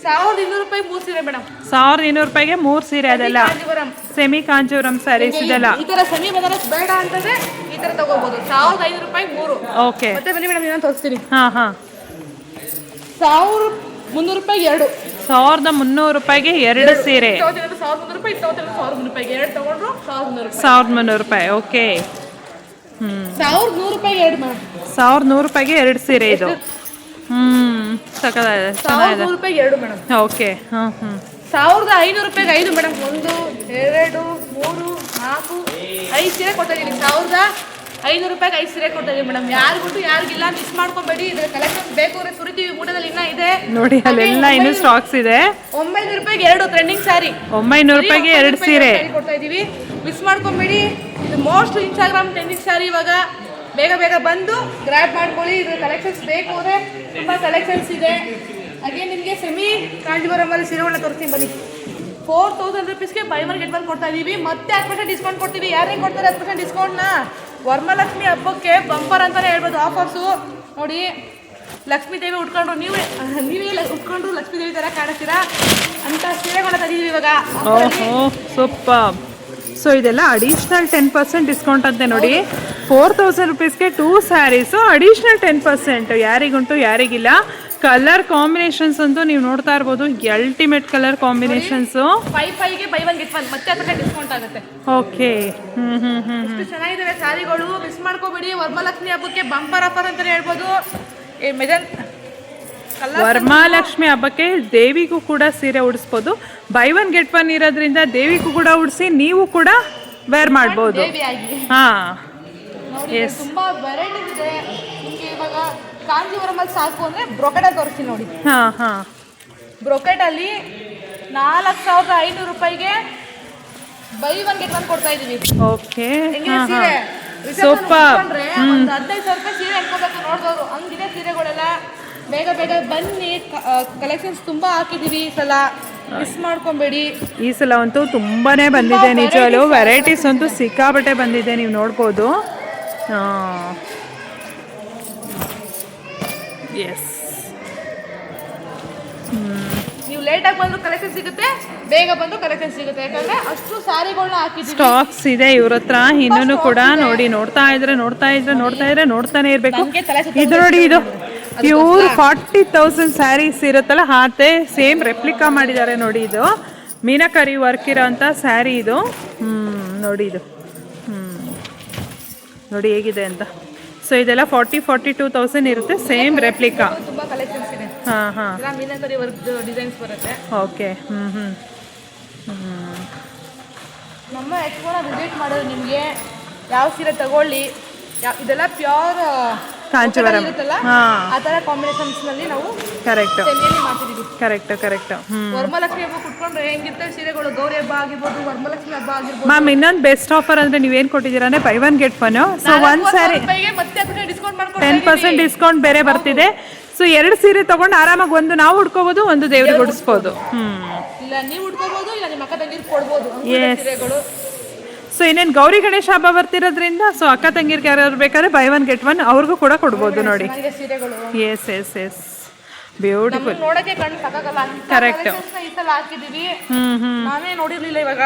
[SPEAKER 2] 1,200 ರೂಪಾಯಿ 3 ಸೀರೆ ಮೇಡಮ್.
[SPEAKER 1] 1,200 ರೂಪಾಯಿಗೆ 3 ಸೀರೆ. ಅದೆಲ್ಲ ಸೆಮಿ ಕಾಂಜೀವರಂ ಸ್ಯಾರೀಸ್ ಇದೆಲ್ಲ.
[SPEAKER 2] ಈ ತರ ಸೆಮಿ ಬನಾರಸ್ ಬೇಡ ಅಂತಂದ್ರೆ ಈ ತರ ತಗೋಬಹುದು. 1,500 ರೂಪಾಯಿ 3.
[SPEAKER 1] ಓಕೆ,
[SPEAKER 2] ಮತ್ತೆ ಬನ್ನಿ ಮೇಡಮ್, ನಾನು ತೋರಿಸ್ತೀನಿ.
[SPEAKER 1] ಹಾಂ ಹಾಂ,
[SPEAKER 2] 1,300 ರೂಪಾಯಿ 2.
[SPEAKER 1] 1,300 ರೂಪಾಯಿಗೆ 2 ಸೀರೆ.
[SPEAKER 2] 1,300 ರೂಪಾಯಿ, 1,300 ರೂಪಾಯಿಗೆ 2 ತಗೊಂಡ್ರು 1,300 ರೂಪಾಯಿ.
[SPEAKER 1] 1,300 ರೂಪಾಯಿ. ಓಕೆ,
[SPEAKER 2] 1,100 ರೂಪಾಯಿಗೆ 2 ಮೇಡಮ್.
[SPEAKER 1] 1,100 ರೂಪಾಯಿಗೆ 2 ಸೀರೆ ಇದು. ಸಕ್ಕತ್ತಾಗಿದೆ,
[SPEAKER 2] 1,100 ರೂಪಾಯಿಗೆ 2 ಮೇಡಮ್.
[SPEAKER 1] ಓಕೆ,
[SPEAKER 2] 1,500 ರೂಪಾಯಿಗೆ 5 ಮೇಡಮ್. 1, 2, 3, 4, 5 ಸೀರೆ ಕೊಡ್ತಾ ಇದೀನಿ. 1,500 ರೂಪಾಯಿಗೆ 5 ಸೀರೆ ಕೊಡ್ತಾ ಇದೀವಿ ಮೇಡಮ್. ಯಾರಿಗೊಟ್ಟು ಯಾರಿಗಿಲ್ಲ, ಮಿಸ್ ಮಾಡ್ಕೊಬೇಡಿ. ಇದ್ರ ಕಲೆಕ್ಷನ್ ಬೇಕು ಅಂದ್ರೆ ಸುರಿತೀವಿ, ಮೂಟದಲ್ಲಿ ಇನ್ನ ಇದೆ
[SPEAKER 1] ನೋಡಿ. ಅಲ್ಲೆಲ್ಲ ಇನ್ನೂ ಸ್ಟಾಕ್ಸ್ ಇದೆ.
[SPEAKER 2] 900 ರೂಪಾಯಿಗೆ 2 ಟ್ರೆಂಡಿಂಗ್ ಸ್ಯಾರಿ.
[SPEAKER 1] 900 ರೂಪಾಯಿಗೆ 2 ಸೀರೆ
[SPEAKER 2] ಕೊಡ್ತಾ ಇದೀವಿ. ಮಿಸ್ ಮಾಡ್ಕೊಬೇಡಿ. Most Instagram trending saree. ಇವಾಗ ಬೇಗ ಬೇಗ ಬಂದು ಗ್ರ್ಯಾಬ್ ಮಾಡ್ಕೊಳ್ಳಿ. ಇದ್ರ ಕಲೆಕ್ಷನ್ಸ್ ಬೇಕು ಅಂದ್ರೆ ತುಂಬಾ ಕಲೆಕ್ಷನ್ಸ್ ಇದೆ. ಹಾಗೆ ನಿಮಗೆ ಸೆಮಿ ಕಾಂಜೀವರಮಲ್ಲಿ ಸೀರೆಗಳನ್ನ ತೋರಿಸ್ತೀನಿ ಬನ್ನಿ. 4,000 ರೂಪೀಸ್ಗೆ ಬೈ ಒನ್ ಗೆಟ್ ಒನ್ ಕೊಡ್ತಾ ಇದೀವಿ. ಮತ್ತೆ 10% ಡಿಸ್ಕೌಂಟ್ ಕೊಡ್ತೀವಿ. ಯಾರಿಗೆ ಕೊಡ್ತಾರೆ 10% ಡಿಸ್ಕೌಂಟ್ನ? ವರಮಹಾಲಕ್ಷ್ಮಿ ಹಬ್ಬಕ್ಕೆ ಬಂಪರ್ ಅಂತಾನೆ ಹೇಳ್ಬೋದು ಆಫರ್ಸು. ನೋಡಿ, ಲಕ್ಷ್ಮೀ ದೇವಿ ಉಟ್ಕೊಂಡ್ರು ನೀವೇ ಉಟ್ಕೊಂಡ್ರು ಲಕ್ಷ್ಮೀ ದೇವಿ ತರ ಕಾಣಿಸ್ತೀರಾ ಅಂತ ಸೀರೆಗಳನ್ನ ತೆಗೆದಿದ್ದೀವಿ ಇವಾಗ.
[SPEAKER 1] ಓಹೋ, ಸೂಪರ್. ಸೊ ಇದೆಲ್ಲ ಅಡಿಷ್ನಲ್ 10% ಡಿಸ್ಕೌಂಟ್ ಅಂತೆ ನೋಡಿ. 4000 ರುಪೀಸ್ಗೆ 2 ಸ್ಯಾರೀಸು ಅಡಿಷ್ನಲ್ 10%. ಯಾರಿಗುಂಟು ಯಾರಿಗಿಲ್ಲ. ಕಲರ್ ಕಾಂಬಿನೇಷನ್ಸ್ ಅಂತೂ ನೀವು ನೋಡ್ತಾ ಇರ್ಬೋದು, ಅಲ್ಟಿಮೇಟ್ ಕಲರ್ ಕಾಂಬಿನೇಷನ್ಸು.
[SPEAKER 2] 5ಗೆ ಬೈ ಒನ್ ಗೆಟ್ ಒನ್ ಮತ್ತೆ ಅದಕ್ಕೆ ಡಿಸ್ಕೌಂಟ್ ಆಗುತ್ತೆ.
[SPEAKER 1] ಓಕೆ.
[SPEAKER 2] ಎಷ್ಟು ಚೆನ್ನಾಗಿದ್ದಾವೆ ಸ್ಯಾರಿಗಳು, ಮಿಸ್ ಮಾಡ್ಕೋಬೇಡಿ. ವರಮಹಾಲಕ್ಷ್ಮಿ ಹಬ್ಬಕ್ಕೆ ಬಂಪರ್ ಆಫರ್ ಅಂತಲೇ ಹೇಳ್ಬೋದು.
[SPEAKER 1] ವರಮಹಾಲಕ್ಷ್ಮಿ ಹಬ್ಬಕ್ಕೆ ದೇವಿಗೂ ಕೂಡ ಸೀರೆ ಉಡಿಸ್ಬೋದು. ಬೈ ಒನ್ ಗೆಟ್ ಒನ್ ಇರೋದ್ರಿಂದ ದೇವಿಗೂ ಕೂಡ ಉಡಿಸಿ ನೀವು ಕೂಡ ವೇರ್ ಮಾಡ್ಬೋದು. ಹಾಂ,
[SPEAKER 2] ಎಸ್, ತುಂಬಾ ವೆರೈಟೀಸ್ ಇದೆ ನಿಮಗೆ. ಇವಾಗ ಕಾಂಜೀವರಮಲ್ಲಿ ಸಾಕು ಅಂದರೆ ಬ್ರೊಕೆಟಲ್ಲಿ ತೋರಿಸ್ತೀನಿ ನೋಡಿ.
[SPEAKER 1] ಹಾಂ ಹಾಂ,
[SPEAKER 2] ಬ್ರೊಕೆಟಲ್ಲಿ 4500 ರೂಪಾಯಿಗೆ ಬೈ ಒನ್ ಗೆಟ್ ಒನ್ ಕೊಡ್ತಾ ಇದೀವಿ.
[SPEAKER 1] ಓಕೆ.
[SPEAKER 2] ಸೀರೆ
[SPEAKER 1] ಸೂಪರ್.
[SPEAKER 2] ಒಂದು 15,000 ರೂಪಾಯಿ ಸೀರೆ ಹಾಕೋಬೇಕು ನೋಡ್ದವ್ರು. ಹಂಗಿದೆ ಸೀರೆಗಳೆಲ್ಲ. ಬೇಗ ಬೇಗ ಬನ್ನಿ, ಕಲೆಕ್ಷನ್ಸ್ ತುಂಬಾ ಹಾಕಿದೀವಿ ಈ ಸಲ, ಮಿಸ್ ಮಾಡ್ಕೊಬೇಡಿ.
[SPEAKER 1] ಈ ಸಲ ಅಂತೂ ತುಂಬಾನೇ ಬಂದಿದೆ ನಿಜವಲ್ಲೂ. ವೆರೈಟೀಸ್ ಅಂತೂ ಸಿಕ್ಕಾಬಟ್ಟೆ ಬಂದಿದೆ, ನೀವು ನೋಡ್ಬೋದು. ಎಸ್,
[SPEAKER 2] ನೀವು ಲೇಟಾಗಿ ಬಂದರೂ ಕಲೆಕ್ಷನ್ ಸಿಗುತ್ತೆ, ಬೇಗ ಬಂದು ಕಲೆಕ್ಷನ್ ಸಿಗುತ್ತೆ. ಯಾಕಂದ್ರೆ ಅಷ್ಟು ಸ್ಯಾರಿಗಳನ್ನ ಹಾಕಿದ್ದೀವಿ.
[SPEAKER 1] ಸ್ಟಾಕ್ಸ್ ಇದೆ ಇವ್ರ ಹತ್ರ ಇನ್ನೂ ಕೂಡ. ನೋಡಿ, ನೋಡ್ತಾ ಇದ್ರೆ ನೋಡ್ತಾನೆ ಇರಬೇಕು. ಇದು ನೋಡಿ, ಇದು ಪ್ಯೂರ್ 40,000 ಸ್ಯಾರೀಸ್ ಇರುತ್ತಲ್ಲ, ಹಾತೆ ಸೇಮ್ ರೆಪ್ಲಿಕಾ ಮಾಡಿದ್ದಾರೆ ನೋಡಿ. ಇದು ಮೀನಾಕರಿ ವರ್ಕ್ ಇರೋ ಅಂಥ ಸ್ಯಾರಿ ಇದು. ನೋಡಿ ಇದು, ನೋಡಿ ಹೇಗಿದೆ ಅಂತ. ಸೊ ಇದೆಲ್ಲ 42,000 ಇರುತ್ತೆ, ಸೇಮ್ ರೆಪ್ಲಿಕಾ.
[SPEAKER 2] ತುಂಬಾ ಕಲೆಕ್ಷನ್ಸ್ ಇದೆ.
[SPEAKER 1] ಹಾಂ ಹಾಂ,
[SPEAKER 2] ಮೀನಾಕರಿ ವರ್ಕ್ ಡಿಸೈನ್ಸ್ ಬರುತ್ತೆ.
[SPEAKER 1] ಓಕೆ.
[SPEAKER 2] ನಮ್ಮ ಎಕ್ಸ್ಪೋನ ವಿಸಿಟ್ ಮಾಡೋದು ನಿಮಗೆ ಯಾವ ಸೀರೆ ತಗೊಳ್ಳಿ, ಇದೆಲ್ಲ ಪ್ಯೂರ್
[SPEAKER 1] ಕಾಂಚೀವರಂ
[SPEAKER 2] ಇರುತ್ತಲ್ಲ, ಆ ಥರ ಕಾಂಬಿನೇಷನ್ಸ್ನಲ್ಲಿ ನಾವು
[SPEAKER 1] ಕರೆಕ್ಟ್
[SPEAKER 2] ಮಾಡ್ತಿದ್ದೀವಿ.
[SPEAKER 1] ಕರೆಕ್ಟ್.
[SPEAKER 2] ವರಮಹಾಲಕ್ಷ್ಮಿ ಹಬ್ಬ ಕುಟ್ಕೊಂಡ್ರೆ ಹೆಂಗಿರುತ್ತೆ ಸೀರೆಗಳು. ಗೌರಿ ಹಬ್ಬ ಆಗಿರ್ಬೋದು, ವರಮಹಾಲಕ್ಷ್ಮಿ ಹಬ್ಬ ಆಗಿರ್ಬೋದು.
[SPEAKER 1] ಮ್ಯಾಮ್, ಇನ್ನೊಂದು ಬೆಸ್ಟ್ ಆಫರ್ ಅಂದರೆ ನೀವೇನು ಕೊಟ್ಟಿದ್ದೀರಾ ಅಂದರೆ by one get one. So ಒಂದು ಸ್ಯಾರಿ
[SPEAKER 2] ಮತ್ತೆ ಅದಕ್ಕೆ ಡಿಸ್ಕೌಂಟ್ ಮಾಡ್ಕೊಂಡು
[SPEAKER 1] 10% ಡಿಸ್ಕೌಂಟ್ ಬೇರೆ ಬರ್ತಿದೆ. ಸೊ 2 ಸೀರೆ ತಗೊಂಡು ಆರಾಮಾಗಿ ಒಂದು ನಾವು ಉಡ್ಕೋಬೋದು, ಒಂದು ದೇವ್ರಿಗೆ ಉಡಿಸ್ಬೋದು.
[SPEAKER 2] ಇಲ್ಲ ನೀವು ಉಡ್ಕೋಬಹುದು, ಇಲ್ಲ ನಿಮ್ಮ ಅಕ್ಕ ತಂಗಿರ್ ಕೊಡ್ಬೋದು ಸೀರೆಗಳು.
[SPEAKER 1] ಸೊ ಇನ್ನೇನು ಗೌರಿ ಗಣೇಶ ಹಬ್ಬ ಬರ್ತಿರೋದ್ರಿಂದ ಸೊ ಅಕ್ಕ ತಂಗಿರ್ಗೆ ಯಾರು ಬೇಕಾದ್ರೆ ಬೈ ಒನ್ ಗೆಟ್ ಒನ್ ಅವ್ರಿಗೂ ಕೂಡ ಕೊಡ್ಬೋದು ನೋಡಿ.
[SPEAKER 2] ಸೀರೆಗಳು
[SPEAKER 1] ಎಸ್ ಬ್ಯೂಟಿಫುಲ್.
[SPEAKER 2] ನೋಡಕ್ಕೆ ಕಣ್ಣು ಸಾಕಾಗಲ್ಲ.
[SPEAKER 1] ಕರೆಕ್ಟ್.
[SPEAKER 2] ಈ ಸಲ ಹಾಕಿದೀವಿ, ನಾವೇ ನೋಡಿರ್ಲಿಲ್ಲ. ಇವಾಗ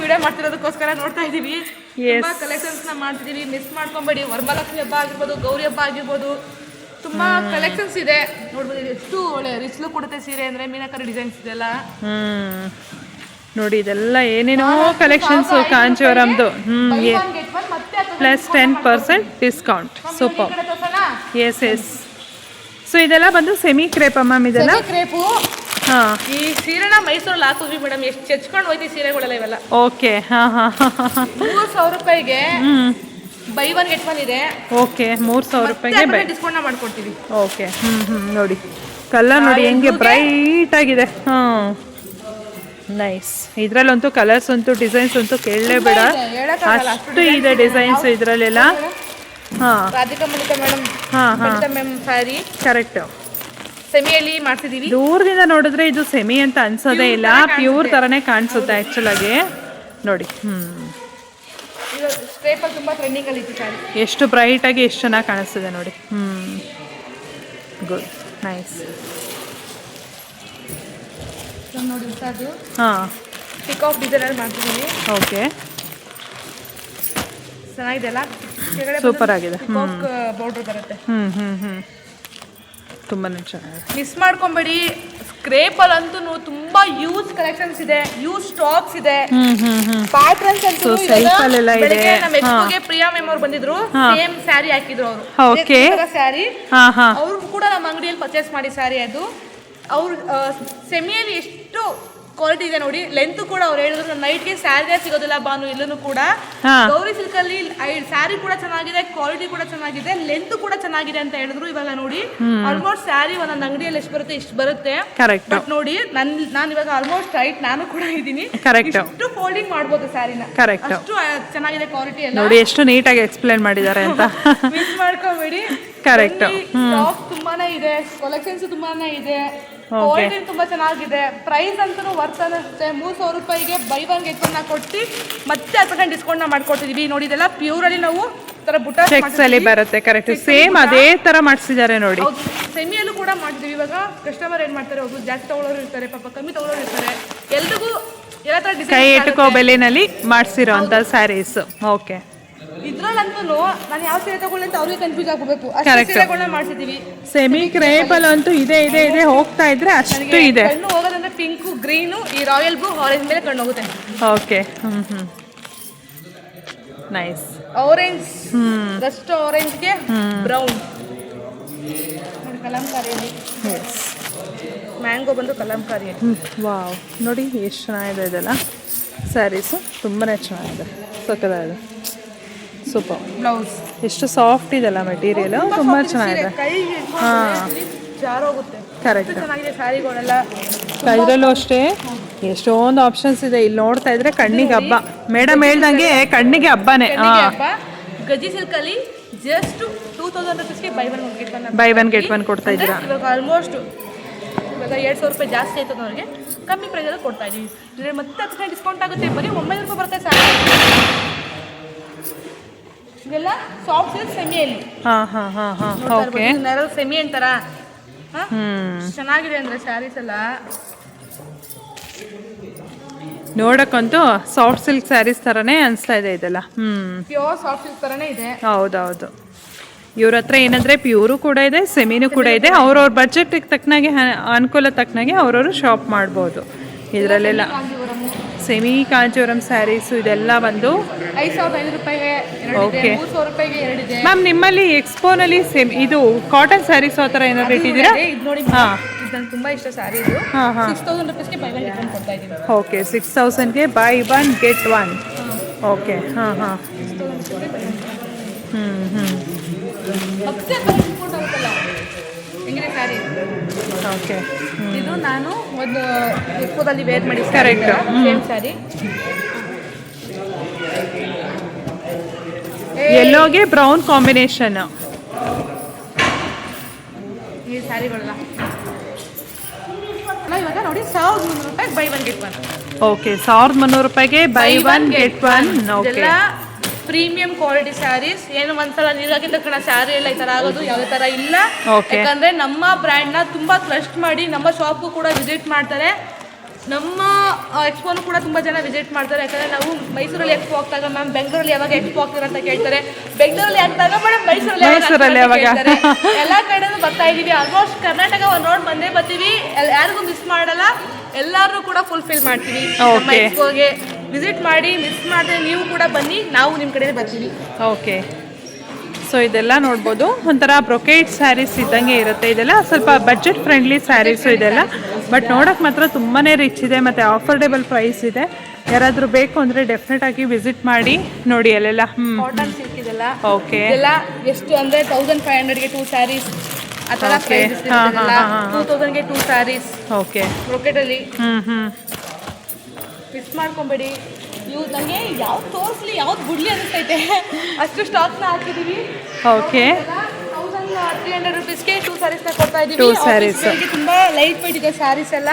[SPEAKER 2] ವಿಡಿಯೋ ಮಾಡ್ತಿರೋದಕ್ಕೋಸ್ಕರ ನೋಡ್ತಾ ಇದೀವಿ. ತುಂಬಾ ಕಲೆಕ್ಷನ್ಸ್ ನ ಮಾಡ್ತಿದೀವಿ, ಮಿಸ್ ಮಾಡ್ಕೊಂಬೇಡಿ. ವರಮಹಾಲಕ್ಷ್ಮಿ ಹಬ್ಬ ಆಗಿರ್ಬೋದು, ಗೌರಿ ಹಬ್ಬ ಆಗಿರ್ಬೋದು, ತುಂಬಾ ಕಲೆಕ್ಷನ್ಸ್ ಇದೆ. ನೋಡ್ಬೋದು ಎಷ್ಟು ಒಳ್ಳೆ ರಿಚ್ ಲುಕ್ ಕೊಡುತ್ತೆ ಸೀರೆ ಅಂದ್ರೆ. ಮೀನಾಕರಿ ಡಿಸೈನ್ಸ್ ಇದೆಲ್ಲ
[SPEAKER 1] ನೋಡಿ, ಇದೆಲ್ಲ ಏನೇನೋ ಕಲೆಕ್ಷನ್ಸ್ ಕಾಂಚೀವರಂದು. Plus 10% discount. Super. Yes. So ಇದೆಲ್ಲ ಬಂದು ಸೆಮಿ ಕ್ರೇಪ್ ಮ್ಯಾಮ್. ಇದೆಲ್ಲ
[SPEAKER 2] ಕ್ರೇಪು.
[SPEAKER 1] ಹಾಂ, ಈ
[SPEAKER 2] ಸೀರೆನ ಮೈಸೂರಲ್ಲಿ ಹಾಕಿದ್ವಿ ಮೇಡಮ್. ಎಷ್ಟು ಚೆಚ್ಕೊಂಡು ಹೋಯ್ತು ಸೀರೆಗಳೆಲ್ಲ ಇವೆಲ್ಲ.
[SPEAKER 1] ಓಕೆ. ಹಾಂ
[SPEAKER 2] 3,000 ರೂಪಾಯಿಗೆ ಬೈ ಒನ್ ಗೆಟ್ ಒನ್ ಇದೆ.
[SPEAKER 1] ಓಕೆ, 3,000 ರೂಪಾಯಿಗೆ
[SPEAKER 2] ಡಿಸ್ಕೌಂಟ್ ಮಾಡ್ಕೊಡ್ತೀವಿ.
[SPEAKER 1] ಓಕೆ. ನೋಡಿ ಕಲರ್ ನೋಡಿ ಹೆಂಗೆ ಬ್ರೈಟ್ ಆಗಿದೆ. ನೈಸ್. ಇದರಲ್ಲಂತೂ ಕಲರ್ಸ್ ಅಂತೂ ಡಿಸೈನ್ಸ್ ಅಂತೂ ಕೇಳಲೇಬೇಡ, ಅಷ್ಟು ಇದೆ ಡಿಸೈನ್ಸ್ ಇದರಲ್ಲೆಲ್ಲ.
[SPEAKER 2] Radhika Mallika madam ma'am saree.
[SPEAKER 1] Correct.
[SPEAKER 2] ಸೆಮಿಯಲ್ಲಿ ಮಾಡ್ತಿದೀವಿ.
[SPEAKER 1] ದೂರದಿಂದ ನೋಡಿದ್ರೆ ಇದು ಸೆಮಿ ಅಂತ ಅನ್ಸೋದೇ ಇಲ್ಲ, ಪ್ಯೂರ್ ತರನೇ ಕಾಣಿಸುತ್ತೆ ಆಕ್ಚುಲ್ ಆಗಿ. ನೋಡಿ,
[SPEAKER 2] ತುಂಬಾ ಟ್ರೆಂಡಿಂಗ್ ಅಲ್ಲಿ ಇತ್ತು ಸ್ಯಾರಿ.
[SPEAKER 1] ಎಷ್ಟು ಬ್ರೈಟ್ ಆಗಿ ಎಷ್ಟು ಚೆನ್ನಾಗಿ ಕಾಣಿಸ್ತಿದೆ ನೋಡಿ. Good, nice.
[SPEAKER 2] ನೋಡಿ ಅದು
[SPEAKER 1] ಪಿಕಾಕ್
[SPEAKER 2] ಡಿಸೈನ್ ಅಲ್ಲಿ ಮಾಡ್ತಿದೀವಿ.
[SPEAKER 1] ಓಕೆ,
[SPEAKER 2] ಚೆನ್ನಾಗಿದೆಲ್ಲ.
[SPEAKER 1] ಸೂಪರ್ ಆಗಿದೆ.
[SPEAKER 2] ಪಿಕಾಕ್ ಬಾರ್ಡರ್ ಬರುತ್ತೆ.
[SPEAKER 1] ತುಂಬಾನೇ ಚೆನ್ನಾಗಿದೆ.
[SPEAKER 2] ಮಿಸ್ ಮಾಡ್ಕೊಂಬೇಡಿ. ಸ್ಕ್ರೇಪಲ್ ಅಂತೂ ತುಂಬಾ ಯೂಸ್ ಕಲೆಕ್ಷನ್ಸ್ ಇದೆ, ಯೂಸ್ ಸ್ಟಾಕ್ಸ್ ಇದೆ. ಪ್ಯಾಟರ್ನ್ಸ್ ಅಂತೂ ಬೆಳಗ್ಗೆ ನಮ್ಮ ಎಕ್ಸ್ಪೋಗೆ ಪ್ರಿಯಾ ಮ್ಯಾಮ್ ಅವ್ರು ಬಂದಿದ್ರು, ಸೇಮ್ ಸ್ಯಾರಿ ಹಾಕಿದ್ರು ಅವರು.
[SPEAKER 1] ಓಕೆ,
[SPEAKER 2] ಸ್ಯಾರಿ ಅವ್ರು ಕೂಡ ನಮ್ಮ ಅಂಗಡಿಯಲ್ಲಿ ಪರ್ಚೇಸ್ ಮಾಡಿ ಸ್ಯಾರಿ. ಅದು ಅವ್ರು ಸೆಮಿಯಲ್ಲಿ ಎಷ್ಟು ಕ್ವಾಲಿಟಿ ಇದೆ ನೋಡಿ. ಲೆಂತ್ ಕೂಡ ಅವ್ರು ಹೇಳಿದ್ರು ನೈಟ್ಗೆ ಸ್ಯಾರಿನೇ ಸಿಗೋದಿಲ್ಲ ಬಾನು ಇಲ್ಲೂ ಕೂಡ. ಗೌರಿ ಸಿಲ್ಕ್ ಅಲ್ಲಿ ಸ್ಯಾರಿ ಕೂಡ ಚೆನ್ನಾಗಿದೆ, ಕ್ವಾಲಿಟಿ ಕೂಡ ಚೆನ್ನಾಗಿದೆ, ಲೆಂತ್ ಕೂಡ ಚೆನ್ನಾಗಿದೆ ಅಂತ ಹೇಳಿದ್ರು. ಇವಾಗ ನೋಡಿ ಆಲ್ಮೋಸ್ಟ್ ಸ್ಯಾರಿ ಒಂದೊಂದು ಅಂಗಡಿಯಲ್ಲಿ ಎಷ್ಟು ಬರುತ್ತೆ ಇಷ್ಟು ಬರುತ್ತೆ. ಬಟ್ ನೋಡಿ ನಾನು ಇವಾಗ ಆಲ್ಮೋಸ್ಟ್ ರೈಟ್ ನಾನು ಕೂಡ ಇದ್ದೀನಿ. ಇಷ್ಟು ಫೋಲ್ಡಿಂಗ್ ಮಾಡ್ಬೋದು ಸ್ಯಾರಿನ. ಅಷ್ಟು ಚೆನ್ನಾಗಿದೆ ಕ್ವಾಲಿಟಿ ಎಲ್ಲ.
[SPEAKER 1] ನೋಡಿ ಎಷ್ಟು ನೀಟಾಗಿ ಎಕ್ಸ್ಪ್ಲೇನ್ ಮಾಡಿದ್ದಾರೆ ಅಂತ.
[SPEAKER 2] ಮಿಸ್ ಮಾಡ್ಕೋಬೇಡಿ.
[SPEAKER 1] ಕರೆಕ್ಟ್.
[SPEAKER 2] ಸ್ಟಾಕ್ ತುಂಬಾನೇ ಇದೆ, ಕಲೆಕ್ಷನ್ಸ್ ತುಂಬಾನೇ ಇದೆ, ಕ್ವಾಲಿಟಿ ತುಂಬಾ ಚೆನ್ನಾಗಿದೆ. ಪ್ರೈಸ್ ಅಂತೂ ವರ್ತ್ ಅನ್ನಿಸುತ್ತೆ. 3,000 ರೂಪಾಯಿಗೆ ಬೈ ಒನ್ ಗೆಟ್ ಒನ್ ಕೊಟ್ಟು ಮತ್ತೆ 10% ಡಿಸ್ಕೌಂಟ್ ಮಾಡ್ಕೊಡ್ತಿದೀವಿ. ನೋಡಿ ಇದೆಲ್ಲ ಪ್ಯೂರ್ ಅಲ್ಲಿ ನಾವು ತರ ಬುಟ್ಟ
[SPEAKER 1] ಚೆಕ್ಸ್ ಅಲ್ಲಿ ಬರುತ್ತೆ. ಕರೆಕ್ಟ್, ಸೇಮ್ ಅದೇ ತರ ಮಾಡಿಸಿದ್ದಾರೆ ನೋಡಿ.
[SPEAKER 2] ಸೆಮಿಯಲ್ಲೂ ಕೂಡ ಮಾಡ್ತಿದೀವಿ. ಇವಾಗ ಕಸ್ಟಮರ್ ಏನ್ ಮಾಡ್ತಾರೆ, ಒಬ್ರು ಜಾಸ್ತಿ ತಗೊಳ್ಳೋರು ಇರ್ತಾರೆ, ಪಾಪ ಕಮ್ಮಿ ತಗೊಳ್ಳೋರು ಇರ್ತಾರೆ. ಎಲ್ರಿಗೂ ಎಲ್ಲ ತರ
[SPEAKER 1] ಕೈ
[SPEAKER 2] ಡಿಸೈನ್
[SPEAKER 1] ಎಟುಕೋ ಬೆಲೆನಲ್ಲಿ ಮಾಡಿಸಿರೋಂಥ ಸ್ಯಾರೀಸ್. ಓಕೆ.
[SPEAKER 2] ಇದ್ರಲ್ಲಂತೂ ನಾನು ಯಾವ ಸೀರೆ ತಗೊಳ್ಳಿ ಅಂತ ಅವ್ರಿಗೆ ಕನ್ಫ್ಯೂಸ್ ಆಗ್ಬಿಡ್ಬೇಕು. ಅಷ್ಟು
[SPEAKER 1] Correct.
[SPEAKER 2] ಸೀರೆಗಳನ್ನ ಮಾಡ್ಸಿದೀವಿ.
[SPEAKER 1] ಸೆಮಿ ಕ್ರೇಪಲ್ ಅಂತೂ ಇದೆ ಹೋಗ್ತಾ ಇದ್ರೆ ಅಷ್ಟು ಇದೆ.
[SPEAKER 2] ಕಣ್ಣು ಹೋಗೋದಂದ್ರೆ ಪಿಂಕು, ಗ್ರೀನು, ಈ ರಾಯಲ್ ಬ್ಲೂ, ಆರೆಂಜ್ ಮೇಲೆ ಕಣ್ಣು ಹೋಗುತ್ತೆ.
[SPEAKER 1] ಓಕೆ. ನೈಸ್.
[SPEAKER 2] ಆರೆಂಜ್, ರಸ್ಟ್ ಆರೆಂಜ್ಗೆ ಬ್ರೌನ್ ಕಲಂಕಾರಿಯಲ್ಲಿ, ಮ್ಯಾಂಗೋ ಬಂದು ಕಲಂಕಾರಿ.
[SPEAKER 1] ವಾವ್, ನೋಡಿ ಎಷ್ಟು ಚೆನ್ನಾಗಿದೆ ಇದೆಲ್ಲ ಸ್ಯಾರೀಸು, ತುಂಬಾ ಚೆನ್ನಾಗಿದೆ, ಸಕ್ಕದಾಗಿದೆ, ಸೂಪರ್.
[SPEAKER 2] ಬ್ಲೌಸ್
[SPEAKER 1] ಎಷ್ಟು ಸಾಫ್ಟ್ ಇದೆಲ್ಲ ಮೆಟೀರಿಯಲ್, ತುಂಬ ಚೆನ್ನಾಗಿದೆ.
[SPEAKER 2] ಜಾರೋಗುತ್ತೆ.
[SPEAKER 1] ಕರೆಕ್ಟ್.
[SPEAKER 2] ಚೆನ್ನಾಗಿದೆ ಸ್ಯಾರಿಗಳೆಲ್ಲ.
[SPEAKER 1] ಇದರಲ್ಲೂ ಅಷ್ಟೇ ಎಷ್ಟೊಂದು ಆಪ್ಷನ್ಸ್ ಇದೆ. ಇಲ್ಲಿ ನೋಡ್ತಾ ಇದ್ರೆ ಕಣ್ಣಿಗೆ ಹಬ್ಬ. ಮೇಡಮ್ ಹೇಳ್ದಂಗೆ ಕಣ್ಣಿಗೆ ಹಬ್ಬನೇ.
[SPEAKER 2] ಗಜಿ ಸಿಲ್ಕ್ ಅಲ್ಲಿ ಜಸ್ಟ್ 2000 rupeesಗೆ
[SPEAKER 1] ಬೈ ಒನ್ ಗೆಟ್ ಒನ್ ಕೊಡ್ತಾ ಇದ್ದೀರಾ.
[SPEAKER 2] ಇವಾಗ ಆಲ್ಮೋಸ್ಟ್ ಇವಾಗ 200 ರೂಪಾಯಿ ಜಾಸ್ತಿ ಆಯ್ತದ ಅವ್ರಿಗೆ, ಕಮ್ಮಿ ಪ್ರೈಸಲ್ಲಿ ಕೊಡ್ತಾ ಇದೀವಿ. ಇದ್ರೆ ಮತ್ತೆ 10% ಡಿಸ್ಕೌಂಟ್ ಆಗುತ್ತೆ. ಬರೀ 900 ರೂಪಾಯಿ ಬರುತ್ತೆ ಸ್ಯಾರಿ. ಇದೆಲ್ಲ ಸಾಫ್ಟ್ ಸಿಲ್ಕ್ ಸೆಮಿಯಲ್ಲಿ.
[SPEAKER 1] ಓಕೆ.
[SPEAKER 2] ಸೆಮಿ ಅಂತಾರ. ಚೆನ್ನಾಗಿದೆ ಅಂದ್ರೆ ಸ್ಯಾರೀಸ್ ಎಲ್ಲ
[SPEAKER 1] ನೋಡಕ್ಕಂತೂ ಸಾಫ್ಟ್ ಸಿಲ್ಕ್ ಸ್ಯಾರೀಸ್ ಥರನೇ ಅನಿಸ್ತಾ ಇದೆ ಇದೆಲ್ಲ.
[SPEAKER 2] ಪ್ಯೂರ್ ಸಾಫ್ಟ್ ಸಿಲ್ಕ್ ಥರನೇ ಇದೆ.
[SPEAKER 1] ಹೌದೌದು. ಇವ್ರ ಹತ್ರ ಏನಂದರೆ ಪ್ಯೂರು ಕೂಡ ಇದೆ, ಸೆಮಿನೂ ಕೂಡ ಇದೆ. ಅವ್ರವ್ರ ಬಜೆಟಿಗೆ ತಕ್ಕನಾಗೆ, ಅನುಕೂಲ ತಕ್ಕನಾಗೆ ಅವ್ರವರು ಶಾಪ್ ಮಾಡ್ಬೋದು. ಇದರಲ್ಲೆಲ್ಲ ಸೆಮಿ ಕಾಂಜೀವರಂ ಸ್ಯಾರೀಸು ಇದೆಲ್ಲ ಬಂದು
[SPEAKER 2] 5500 ರೂಪಾಯಿಗೆ
[SPEAKER 1] ಓಕೆ.
[SPEAKER 2] 300 ರೂಪಾಯಿಗೆ ಎರಡಿದೆ.
[SPEAKER 1] ಮ್ಯಾಮ್ ನಿಮ್ಮಲ್ಲಿ ಎಕ್ಸ್ಪೋನಲ್ಲಿ ಇದು ಕಾಟನ್ ಸ್ಯಾರೀಸ್ ಆ ಥರ ಏನಾದ್ರು ಇಟ್ಟಿದ್ದೀರಾ?
[SPEAKER 2] ಇದು ನೋಡಿ, ಇದು ನಂಗೆ ತುಂಬ ಇಷ್ಟ ಸ್ಯಾರಿ. ಇದು 6000 ರೂಪಾಯಿಗೆ ಬೈ ಒನ್ ಗೆಟ್ ಒನ್ ಕೊಡ್ತಾ ಇದ್ದೀವಿ.
[SPEAKER 1] ಓಕೆ, 6000ಗೆ buy one get one. Okay.
[SPEAKER 2] ಮತ್ತೆ ಡಿಸ್ಕೌಂಟ್ ಆಗುತ್ತಲ್ಲ, ಹೆಂಗಿದೆ ಸ್ಯಾರಿ.
[SPEAKER 1] ಓಕೆ.
[SPEAKER 2] ಇದು ನಾನು ಒಂದು ಎಕ್ಸ್ಪೋದಲ್ಲಿ ವೇರ್ ಮಾಡಿ
[SPEAKER 1] ಕರೆಕ್ಟ್.
[SPEAKER 2] Same saree.
[SPEAKER 1] ಎಲ್ಲೋಗೆ ಬ್ರೌನ್ ಕಾಂಬಿನೇಷನ್.
[SPEAKER 2] ಈ ಸ್ಯಾರಿಗಳಲ್ಲ ಇವಾಗ ನೋಡಿ 1300 ರೂಪಾಯಿ buy one get one.
[SPEAKER 1] Okay, 1300 ರೂಪಾಯಿಗೆ buy one get one. Okay.
[SPEAKER 2] Premium quality sarees. ಏನು ಒಂದ್ಸಲ ನೀರಾಗಿದ್ದ ತಕ್ಷಣ ಸ್ಯಾರಿ ಎಲ್ಲ ಈ ಥರ ಆಗೋದು ಯಾವುದೇ ಥರ ಇಲ್ಲ. ಯಾಕಂದರೆ ನಮ್ಮ ಬ್ರ್ಯಾಂಡ್ನ ತುಂಬ ಟ್ರಸ್ಟ್ ಮಾಡಿ ನಮ್ಮ ಶಾಪು ಕೂಡ ವಿಸಿಟ್ ಮಾಡ್ತಾರೆ, ನಮ್ಮ ಎಕ್ಸ್ಪೋನು ಕೂಡ ತುಂಬ ಜನ ವಿಸಿಟ್ ಮಾಡ್ತಾರೆ. ಯಾಕಂದರೆ ನಾವು ಮೈಸೂರಲ್ಲಿ ಎಕ್ಸ್ಪೋ ಆಗ್ತಾಗ ಮ್ಯಾಮ್ ಬೆಂಗಳೂರಲ್ಲಿ ಯಾವಾಗ ಎಕ್ಸ್ಪೋ ಆಗ್ತಾರೆ ಅಂತ ಕೇಳ್ತಾರೆ. ಬೆಂಗಳೂರಲ್ಲಿ ಆಗ್ತಾಗ ಮೇಡಮ್ ಮೈಸೂರಲ್ಲಿ ಯಾವಾಗ ಕೇಳ್ತಾರೆ. ಎಲ್ಲ ಕಡೆನೂ ಬರ್ತಾ ಇದ್ದೀವಿ. ಆಲ್ಮೋಸ್ಟ್ ಕರ್ನಾಟಕ ಒಂದು ರೋಡ್ ಬಂದೇ ಬರ್ತೀವಿ. ಯಾರಿಗೂ ಮಿಸ್ ಮಾಡಲ್ಲ, ಎಲ್ಲರೂ ಕೂಡ ಫುಲ್ಫಿಲ್ ಮಾಡ್ತೀವಿ. ನಮ್ಮ ಎಕ್ಸ್ಪೋಗೆ ವಿಸಿಟ್ ಮಾಡಿ, ಮಿಸ್ ಮಾಡಿದ್ರೆ ನೀವು ಕೂಡ ಬನ್ನಿ, ನಾವು ನಿಮ್ಮ ಕಡೆ ಬರ್ತೀವಿ.
[SPEAKER 1] ಓಕೆ. ಸೊ ಇದೆಲ್ಲ ನೋಡ್ಬೋದು, ಒಂಥರ ಬ್ರೊಕೇಟ್ ಸ್ಯಾರೀಸ್ ಇದ್ದಂಗೆ ಇರುತ್ತೆ. ಇದೆಲ್ಲ ಸ್ವಲ್ಪ ಬಜೆಟ್ ಫ್ರೆಂಡ್ಲಿ ಸ್ಯಾರೀಸು ಇದೆಲ್ಲ. ಬಟ್ ನೋಡೋಕೆ ಮಾತ್ರ ತುಂಬಾ ರಿಚ್ ಇದೆ ಮತ್ತು ಆಫರ್ಡೇಬಲ್ ಪ್ರೈಸ್ ಇದೆ. ಯಾರಾದರೂ ಬೇಕು ಅಂದರೆ ಡೆಫಿನೆಟ್ ಆಗಿ ವಿಸಿಟ್ ಮಾಡಿ ನೋಡಿ. ಅಲ್ಲೆಲ್ಲ
[SPEAKER 2] ಕಾಟನ್ ಸಿಲ್ಕ್ ಇದೆಲ್ಲ.
[SPEAKER 1] ಓಕೆ.
[SPEAKER 2] ಇದೆಲ್ಲ ಎಷ್ಟು ಅಂದರೆ 1500ಗೆ 2 ಸ್ಯಾರೀಸ್ ಆ ಥರ ಪ್ರೈಸ್. 2000ಗೆ 2 ಸ್ಯಾರೀಸ್.
[SPEAKER 1] ಓಕೆ.
[SPEAKER 2] ಬ್ರೊಕೆಟಲ್ಲಿ ಮಿಸ್ ಮಾಡ್ಕೊಂಬೇಡಿ. ಇವು ನನಗೆ ಯಾವ್ದು ತೋರಿಸ್ಲಿ ಯಾವ್ದು ಬಿಡ್ಲಿ ಅನಿಸ್ತೈತೆ, ಅಷ್ಟು ಸ್ಟಾಕ್ನ ಹಾಕಿದ್ದೀವಿ.
[SPEAKER 1] ಓಕೆ.
[SPEAKER 2] 1300 ರೂಪೀಸ್ಗೆ 2 ಸ್ಯಾರೀಸ್ನ ಕೊಡ್ತಾ ಇದ್ದೀವಿ.
[SPEAKER 1] 2 ಸ್ಯಾರೀಸ್
[SPEAKER 2] ತುಂಬ ಲೈಟ್ ವೆಯ್ಟ್ ಇದೆ ಸ್ಯಾರೀಸ್ ಎಲ್ಲ.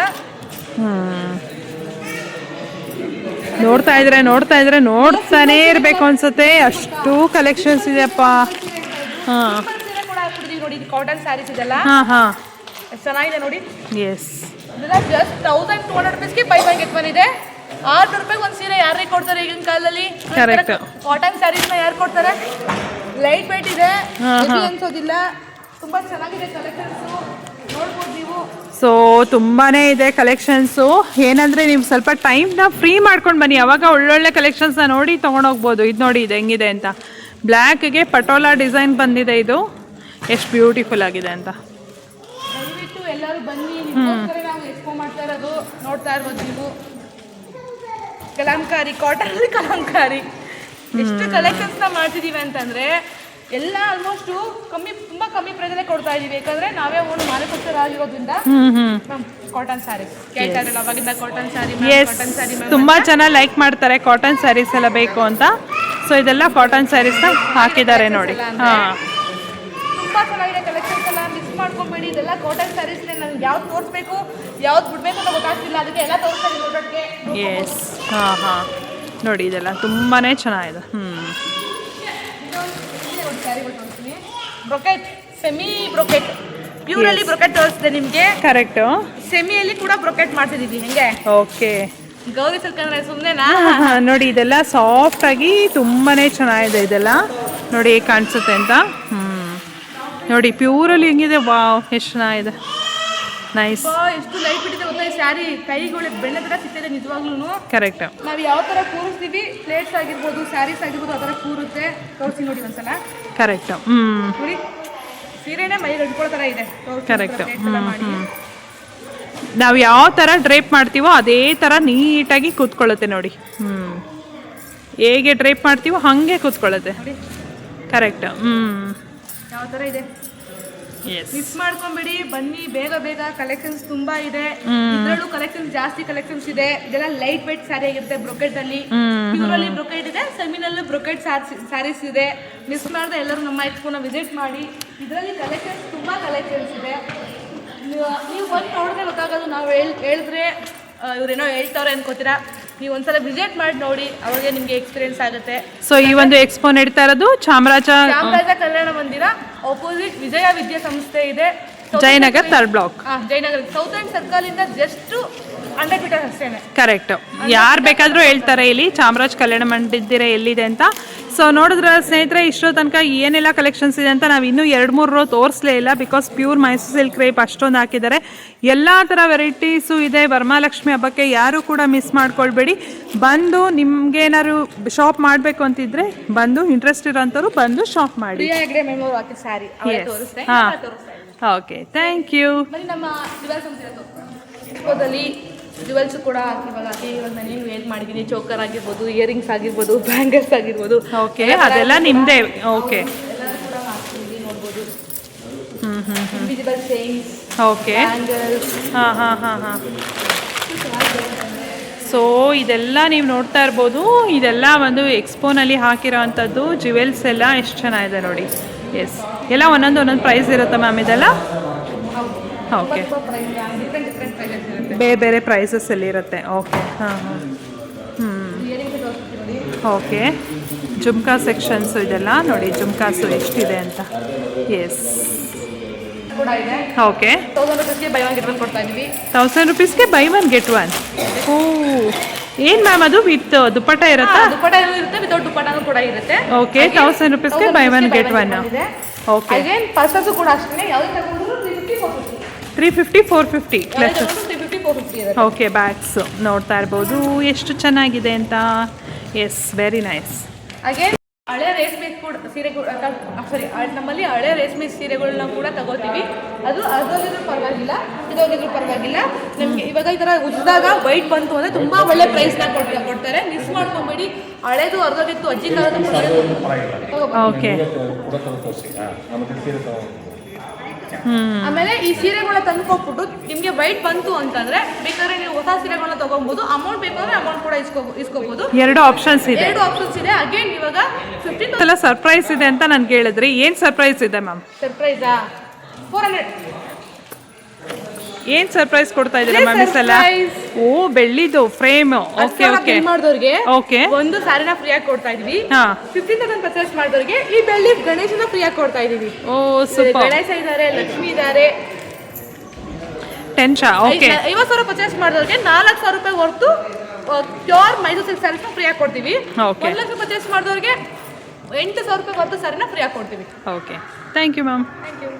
[SPEAKER 1] ನೋಡ್ತಾ ಇದ್ರೆ ನೋಡ್ತಾನೇ ಇರಬೇಕು ಅನ್ಸುತ್ತೆ, ಅಷ್ಟು ಕಲೆಕ್ಷನ್ಸ್ ಇದೆಯಪ್ಪ.
[SPEAKER 2] ಕೂಡ ಹಾಕ್ಬಿಟ್ಟಿದ್ದೀವಿ ನೋಡಿ. ಇದು ಕಾಟನ್ ಸ್ಯಾರೀಸ್ ಇದೆಲ್ಲ. ಎಷ್ಟು ಚೆನ್ನಾಗಿದೆ ನೋಡಿ.
[SPEAKER 1] ಎಸ್.
[SPEAKER 2] ಇದೆಲ್ಲ ಜಸ್ಟ್ 1200 ರೂಪೀಸ್ಗೆ ಬೈ ಒನ್ ಗೆಟ್ ಒನ್ ಇದೆ. 600 ರೂಪಾಯಿಗೆ ಒಂದು ಸೀರೆ ಯಾರಿಗೆ ಕೊಡ್ತಾರೆ ಈಗಿನ ಕಾಲದಲ್ಲಿ? ಕಾಟನ್ ಸ್ಯಾರೀಸ್ನ ಯಾರು ಕೊಡ್ತಾರೆ? ಲೈಟ್ ವೆಯ್ಟ್ ಇದೆ, ಅನ್ಸೋದಿಲ್ಲ. ತುಂಬ ಚೆನ್ನಾಗಿದೆ ಕಲೆಕ್ಷನ್ಸು, ನೋಡ್ಬೋದು ನೀವು.
[SPEAKER 1] ಸೊ ತುಂಬಾ ಇದೆ ಕಲೆಕ್ಷನ್ಸು. ಏನಂದರೆ ನೀವು ಸ್ವಲ್ಪ ಟೈಮ್ನ ಫ್ರೀ ಮಾಡ್ಕೊಂಡು ಬನ್ನಿ, ಅವಾಗ ಒಳ್ಳೊಳ್ಳೆ ಕಲೆಕ್ಷನ್ಸ್ನ ನೋಡಿ ತೊಗೊಂಡೋಗ್ಬೋದು. ಇದು ನೋಡಿ ಇದು ಹೆಂಗಿದೆ ಅಂತ. ಬ್ಲ್ಯಾಕ್ಗೆ ಪಟೋಲಾ ಡಿಸೈನ್ ಬಂದಿದೆ. ಇದು ಎಷ್ಟು ಬ್ಯೂಟಿಫುಲ್ ಆಗಿದೆ ಅಂತ.
[SPEAKER 2] ದಯವಿಟ್ಟು ಎಲ್ಲರೂ ಬನ್ನಿ. ನಾವು ಎಕ್ಸ್ಪೋ ಮಾಡ್ತಾ ಇರೋದು ನೋಡ್ತಾ ಇರ್ಬೋದು ನೀವು. ಕಲಂಕಾರಿ, ಕಾಟನ್ ಕಲಂಕಾರಿ ಎಷ್ಟು ಕಲೆಕ್ಷನ್ಸ್ನ ಮಾಡ್ತಿದ್ದೀವಿ ಅಂತಂದರೆ ಎಲ್ಲ ಆಲ್ಮೋಸ್ಟು ತುಂಬ ಕಮ್ಮಿ ಪ್ರೈಸಲ್ಲೇ ಕೊಡ್ತಾ ಇದ್ದೀವಿ. ಯಾಕಂದರೆ ನಾವೇ ಒಂದು ಮ್ಯಾನುಫ್ಯಾಕ್ಚರ್ ಆಗಿರೋದ್ರಿಂದ. ಕಾಟನ್ ಸ್ಯಾರೀಸ್ ಕೇಳ್ತಾ ಇರಲ್ಲ ಅವಾಗಿಂದ. ಕಾಟನ್ ಸ್ಯಾರಿ, ಕಾಟನ್ ಸ್ಯಾರಿ
[SPEAKER 1] ತುಂಬ ಜನ ಲೈಕ್ ಮಾಡ್ತಾರೆ ಕಾಟನ್ ಸ್ಯಾರೀಸ್ ಎಲ್ಲ ಬೇಕು ಅಂತ. ಸೊ ಇದೆಲ್ಲ ಕಾಟನ್ ಸ್ಯಾರೀಸ್ನ ಹಾಕಿದ್ದಾರೆ ನೋಡಿ.
[SPEAKER 2] ತುಂಬ ಚೆನ್ನಾಗಿದೆ ಕಲೆಕ್ಷನ್ಸ್ ಎಲ್ಲ, ಮಿಸ್ ಮಾಡ್ಕೊಂಬೇಡಿ. ಇದೆಲ್ಲ ಕಾಟನ್ ಸ್ಯಾರೀಸ್ನೇ. ನನಗೆ ಯಾವ್ದು ತೋರಿಸ್ಬೇಕು ಯಾವ್ದು ಬಿಡಬೇಕು ಅಂತ ಗೊತ್ತಾಗ್ತಿಲ್ಲ, ಅದಕ್ಕೆ ಎಲ್ಲ ತೋರಿಸ್ತಾರೆ ನೋಡೋಕ್ಕೆ.
[SPEAKER 1] ಎಸ್. ನೋಡಿ ಇದೆಲ್ಲ ತುಂಬಾ ಚೆನ್ನಾಗಿದೆ.
[SPEAKER 2] ಬ್ರೊಕೆಟ್, ಸೆಮಿ ಬ್ರೊಕೆಟ್, ಪ್ಯೂರಲ್ಲಿ ಬ್ರೊಕೆಟ್ ತೋರಿಸ್ದೆ ನಿಮಗೆ.
[SPEAKER 1] ಕರೆಕ್ಟು.
[SPEAKER 2] ಸೆಮಿಯಲ್ಲಿ ಕೂಡ ಬ್ರೊಕೆಟ್ ಮಾಡ್ತಿದ್ದೀವಿ ಹೆಂಗೆ.
[SPEAKER 1] ಓಕೆ.
[SPEAKER 2] ಗೌರಿ ಸಿಲ್ಕ್ ಅಂದ್ರೆ ಸುಮ್ಮನೆನಾ?
[SPEAKER 1] ನೋಡಿ ಇದೆಲ್ಲ ಸಾಫ್ಟ್ ಆಗಿ ತುಂಬಾನೇ ಚೆನ್ನಾಗಿದೆ ಇದೆಲ್ಲ. ನೋಡಿ ಹೇಗೆ ಕಾಣಿಸುತ್ತೆ ಅಂತ. ನೋಡಿ ಪ್ಯೂರಲ್ಲಿ ಹೆಂಗಿದೆ, ವಾವ್ ಎಷ್ಟು ಚೆನ್ನಾಗಿದೆ, ನೈಸ್.
[SPEAKER 2] ಎಷ್ಟು ಲೈಟ್ ಬಿಟ್ಟಿದೆ ಗೊತ್ತಾ ಈ ಸ್ಯಾರಿ, ಕೈಗಳು ಬೆಣ್ಣೆ ತರ ಸಿಗ್ತಿದೆ ನಿಜವಾಗ್ಲೂ.
[SPEAKER 1] ಕರೆಕ್ಟ್.
[SPEAKER 2] ನಾವು ಯಾವ ತರ ಕೂರಿಸ್ತೀವಿ, ಪ್ಲೇಟ್ಸ್ ಆಗಿರ್ಬೋದು, ಸ್ಯಾರೀಸ್ ಆಗಿರ್ಬೋದು, ಆ ತರ ಕೂರುತ್ತೆ. ತೋರಿಸಿ ನೋಡಿ ಒಂದ್ಸಲ.
[SPEAKER 1] ಕರೆಕ್ಟ್.
[SPEAKER 2] ನೋಡಿ ಸೀರೆನೇ ಮೈ ಗಂಟ್ಕೊಳ್ಳೋ ತರ ಇದೆ.
[SPEAKER 1] ಕರೆಕ್ಟ್. ನಾವು ಯಾವ ಥರ ಡ್ರೇಪ್ ಮಾಡ್ತೀವೋ ಅದೇ ಥರ ನೀಟಾಗಿ ಕೂತ್ಕೊಳ್ಳುತ್ತೆ ನೋಡಿ. ಹೇಗೆ ಡ್ರೇಪ್ ಮಾಡ್ತೀವೋ ಹಾಗೆ ಕೂತ್ಕೊಳ್ಳುತ್ತೆ. ಕರೆಕ್ಟ್.
[SPEAKER 2] ಯಾವ ಥರ ಇದೆ,
[SPEAKER 1] ಎಸ್.
[SPEAKER 2] ಮಿಸ್ ಮಾಡ್ಕೊಂಬೇಡಿ, ಬನ್ನಿ ಬೇಗ ಬೇಗ. ಕಲೆಕ್ಷನ್ಸ್ ತುಂಬಾ ಇದೆ, ಇದರಲ್ಲೂ ಕಲೆಕ್ಷನ್ಸ್ ಜಾಸ್ತಿ ಕಲೆಕ್ಷನ್ಸ್ ಇದೆ. ಇದೆಲ್ಲ ಲೈಟ್ ವೇಟ್ ಸ್ಯಾರಿ ಆಗಿರುತ್ತೆ, ಬ್ರೊಕೆಟ್ ಅಲ್ಲಿ. ಪ್ಯೂರಲ್ಲಿ ಬ್ರೊಕೆಟ್ ಇದೆ, ಸೆಮಿನಲ್ಲೂ ಬ್ರೊಕೆಟ್ ಸ್ಯಾರೀಸ್ ಇದೆ. ಮಿಸ್ ಮಾಡದೆ ಎಲ್ಲರೂ ನಮ್ಮ ಎಕ್ಸ್ಪೋನ ವಿಸಿಟ್ ಮಾಡಿ. ಇದರಲ್ಲಿ ಕಲೆಕ್ಷನ್ಸ್ ತುಂಬಾ ಕಲೆಕ್ಷನ್ಸ್ ಇದೆ. ನೀವು ಬಂದು ನೋಡಿದ್ರೆ ಗೊತ್ತಾಗೋದು. ನಾವು ಹೇಳಿದ್ರೆ ಇವ್ರೇನೋ ಹೇಳ್ತಾವ್ರೆ ಅನ್ಕೋತೀರಾ. ನೀವು ಒಂದ್ಸಲ ವಿಸಿಟ್ ಮಾಡಿ ನೋಡಿ, ಅವಾಗ ನಿಮಗೆ ಎಕ್ಸ್ಪೀರಿಯನ್ಸ್ ಆಗುತ್ತೆ.
[SPEAKER 1] ಸೊ ಈ ಒಂದು ಎಕ್ಸ್ಪೋ ನಡೀತಾ ಇರೋದು ಚಾಮರಾಜ
[SPEAKER 2] ಕಲ್ಯಾಣ ಮಂದಿರ ಆಪೋಸಿಟ್ ವಿಜಯ ವಿದ್ಯಾಸಂಸ್ಥೆ ಇದೆ,
[SPEAKER 1] Jayanagar 3rd block.
[SPEAKER 2] Jayanagar south end circle ಇಂದ ಜಸ್ಟ್ 100 ಮೀಟರ್ ಅಷ್ಟೇನೆ.
[SPEAKER 1] ಕರೆಕ್ಟ್. ಯಾರು ಬೇಕಾದರೂ ಹೇಳ್ತಾರೆ ಇಲ್ಲಿ ಚಾಮರಾಜ ಕಲ್ಯಾಣ ಮಂದಿರ ಎಲ್ಲಿದೆ ಅಂತ. ಸೊ ನೋಡಿದ್ರೆ ಸ್ನೇಹಿತರೆ, ಇಷ್ಟೋ ತನಕ ಏನೆಲ್ಲ ಕಲೆಕ್ಷನ್ಸ್ ಇದೆ ಅಂತ ನಾವು ಇನ್ನೂ 2-3 ರೋ ತೋರಿಸಲೇ ಇಲ್ಲ. Because pure Mysore silk rape ಅಷ್ಟೊಂದು ಹಾಕಿದ್ದಾರೆ. ಎಲ್ಲ ಥರ ವೆರೈಟೀಸು ಇದೆ. ವರಮಹಾಲಕ್ಷ್ಮಿ ಹಬ್ಬಕ್ಕೆ ಯಾರು ಕೂಡ ಮಿಸ್ ಮಾಡ್ಕೊಳ್ಬೇಡಿ. ಬಂದು ನಿಮ್ಗೇನಾದ್ರು ಶಾಪ್ ಮಾಡಬೇಕು ಅಂತಿದ್ರೆ ಬಂದು, ಇಂಟ್ರೆಸ್ಟ್ ಇರೋಂಥವ್ರು ಬಂದು ಶಾಪ್ ಮಾಡಿ. Okay, thank you.
[SPEAKER 2] ನಮ್ಮ ಎಕ್ಸ್ಪೋದಲ್ಲಿ ಜುವೆಲ್ಸ್ ಕೂಡ ಇವಾಗ ನಾನು ವೇರ್ ಮಾಡಿದ್ದೀನಿ. ಚೋಕರ್ ಆಗಿರ್ಬೋದು, ಇಯರಿಂಗ್ಸ್ ಆಗಿರ್ಬೋದು, ಬ್ಯಾಂಗಲ್ಸ್ ಆಗಿರ್ಬೋದು.
[SPEAKER 1] ಓಕೆ, ಅದೆಲ್ಲ ನಿಮ್ಮದೇ. ಓಕೆ,
[SPEAKER 2] ಎಲ್ಲರೂ ಕೂಡ ಮಾಡ್ತೀನಿ, ನೋಡ್ಬೋದು. Invisible chains,
[SPEAKER 1] okay,
[SPEAKER 2] bangles.
[SPEAKER 1] ಹಾಂ. ಸೊ ಇದೆಲ್ಲ ನೀವು ನೋಡ್ತಾ ಇರ್ಬೋದು. ಇದೆಲ್ಲ ಒಂದು ಎಕ್ಸ್ಪೋನಲ್ಲಿ ಹಾಕಿರೋ ಅಂಥದ್ದು ಜ್ಯುವೆಲ್ಸ್ ಎಲ್ಲ ಎಷ್ಟು ಚೆನ್ನಾಗಿದೆ ನೋಡಿ. ಎಸ್, ಎಲ್ಲ ಒಂದೊಂದು ಪ್ರೈಸ್ ಇರುತ್ತೆ ಮ್ಯಾಮ್ ಇದೆಲ್ಲ. ಓಕೆ, ಬೇರೆ ಬೇರೆ ಪ್ರೈಸಸ್ ಅಲ್ಲಿ ಇರುತ್ತೆ. Okay, okay. ಜುಮ್ಕಾ ಸೆಕ್ಷನ್ಸು ಇದೆಲ್ಲ ನೋಡಿ, ಜುಮ್ಕಾಸು ಎಷ್ಟಿದೆ ಅಂತ. Yes, okay.
[SPEAKER 2] 1000 ರೂಪೀಸ್ಗೆ ಬೈ ಒನ್ ಗೆಟ್ ಒನ್ ಕೊಡ್ತಾ ಇದ್ದೀವಿ.
[SPEAKER 1] 1000 ರೂಪೀಸ್ಗೆ ಬೈ ಒನ್ ಗೆಟ್ ಒನ್. ಓ, ಏನು ಮ್ಯಾಮ್ ಅದು ವಿತ್ ದುಪ್ಪಟ್ಟ ಇರುತ್ತಾ?
[SPEAKER 2] ದುಪ್ಪಟ್ಟ ಇರುತ್ತೆ, ವಿತೌಟ್ ದುಪ್ಪಟ್ಟನೂ ಕೂಡ ಇರುತ್ತೆ.
[SPEAKER 1] ಓಕೆ, 1000 ರೂಪೀಸ್ಗೆ buy one get one. Okay,
[SPEAKER 2] again purses ಕೂಡ ಅಷ್ಟೇ. ಯಾವ್ದು ತಗೊಂಡ್ರು
[SPEAKER 1] 350 450 ಪ್ಲಸ್.
[SPEAKER 2] 350 450 ಇದೆ.
[SPEAKER 1] ಓಕೆ, ಬ್ಯಾಗ್ಸ್ ನೋಡ್ತಾ ಇರ್ಬೋದು ಎಷ್ಟು ಚೆನ್ನಾಗಿದೆ ಅಂತ. S, very nice.
[SPEAKER 2] ಅಗೇನ್ ಹಳೆ ರೇಷ್ಮೆ ಕೂಡ ಸೀರೆ ಸಾರಿ, ನಮ್ಮಲ್ಲಿ ಹಳೆ ರೇಷ್ಮೆ ಸೀರೆಗಳನ್ನ ಕೂಡ ತಗೋತೀವಿ. ಅದು ಅರ್ಧೋಗಿದ್ರು ಪರವಾಗಿಲ್ಲ, ಇದೋಗಿದ್ರು ಪರವಾಗಿಲ್ಲ. ನಮಗೆ ಇವಾಗ ಈ ಥರ ಉಜ್ಜಿದಾಗ ವೈಟ್ ಬಂತು ಅಂದರೆ ತುಂಬ ಒಳ್ಳೆ ಪ್ರೈಸ್ನ ಕೊಡ್ತಾರೆ. ಮಿಸ್ ಮಾಡ್ಕೊಂಬೇಡಿ. ಹಳೇದು ಅರ್ಧೋಗಿತ್ತು, ಅಜ್ಜಿ ಕಾಲದ.
[SPEAKER 1] ಓಕೆ.
[SPEAKER 2] ಆಮೇಲೆ ಈ ಸೀರೆಗಳನ್ನ ತಂದ್ಕೊಟ್ಬಿಟ್ಟು ನಿಮಗೆ ವೈಟ್ ಬಂತು ಅಂತಂದ್ರೆ ಬೇಕಾದ್ರೆ ನೀವು ಹೊಸ ಸೀರೆಗಳನ್ನ ತಗೋಬಹುದು. ಅಮೌಂಟ್ ಬೇಕಾದ್ರೆ ಅಮೌಂಟ್ ಕೂಡ ಇಸ್ಕೋಬಹುದು.
[SPEAKER 1] 2 ಆಪ್ಷನ್ಸ್ ಇದೆ.
[SPEAKER 2] ಅಗೇನ್ ಇವಾಗ 15
[SPEAKER 1] ಎಲ್ಲ ಸರ್ಪ್ರೈಸ್ ಇದೆ ಅಂತ ನನ್ಗೆ ಹೇಳಿದ್ರಿ. ಏನ್ ಸರ್ಪ್ರೈಸ್ ಇದೆ ಮ್ಯಾಮ್?
[SPEAKER 2] ಸರ್ಪ್ರೈಸಾ 400.
[SPEAKER 1] ಏನ್ ಸರ್ಪ್ರೈಸ್ ಕೊಡ್ತಾ ಇದ್ದೀರಾ ಮ್ಯಾಮ್ ಈ ಸಲ? ಓ, ಬೆಳ್ಳಿದು ಫ್ರೇಮ್. Okay, okay.
[SPEAKER 2] ಮಾಡಿದವ್ರಿಗೆ
[SPEAKER 1] ಓಕೆ,
[SPEAKER 2] ಒಂದು ಸಾರಿನ ಫ್ರೀ ಆಗಿ ಕೊಡ್ತಾ ಇದೀವಿ.
[SPEAKER 1] ಹಾ,
[SPEAKER 2] 15,000 ಪರ್ಚೇಸ್ ಮಾಡಿದವ್ರಿಗೆ ಈ ಬೆಳ್ಳಿ ಗಣೇಶನ ಫ್ರೀ ಆಗಿ ಕೊಡ್ತಾ ಇದೀವಿ.
[SPEAKER 1] ಓ ಸೂಪರ್.
[SPEAKER 2] ಗಣೇಶ ಇದ್ದಾರೆ, ಲಕ್ಷ್ಮಿ ಇದ್ದಾರೆ.
[SPEAKER 1] 10,000. ಓಕೆ,
[SPEAKER 2] 50,000 ಪರ್ಚೇಸ್ ಮಾಡಿದವ್ರಿಗೆ 4,00,000 ರೂಪಾಯಿ ಹೊರತು pure Mysore silk sarees free ಆಗಿ ಕೊಡ್ತೀವಿ. 1,00,000 ಪರ್ಚೇಸ್ ಮಾಡಿದವ್ರಿಗೆ 8,000 ರೂಪಾಯಿ ಹೊರತು ಸಾರಿನ ಫ್ರೀ ಆಗಿ ಕೊಡ್ತೀವಿ.
[SPEAKER 1] Okay, thank you ma'am.
[SPEAKER 2] Thank you.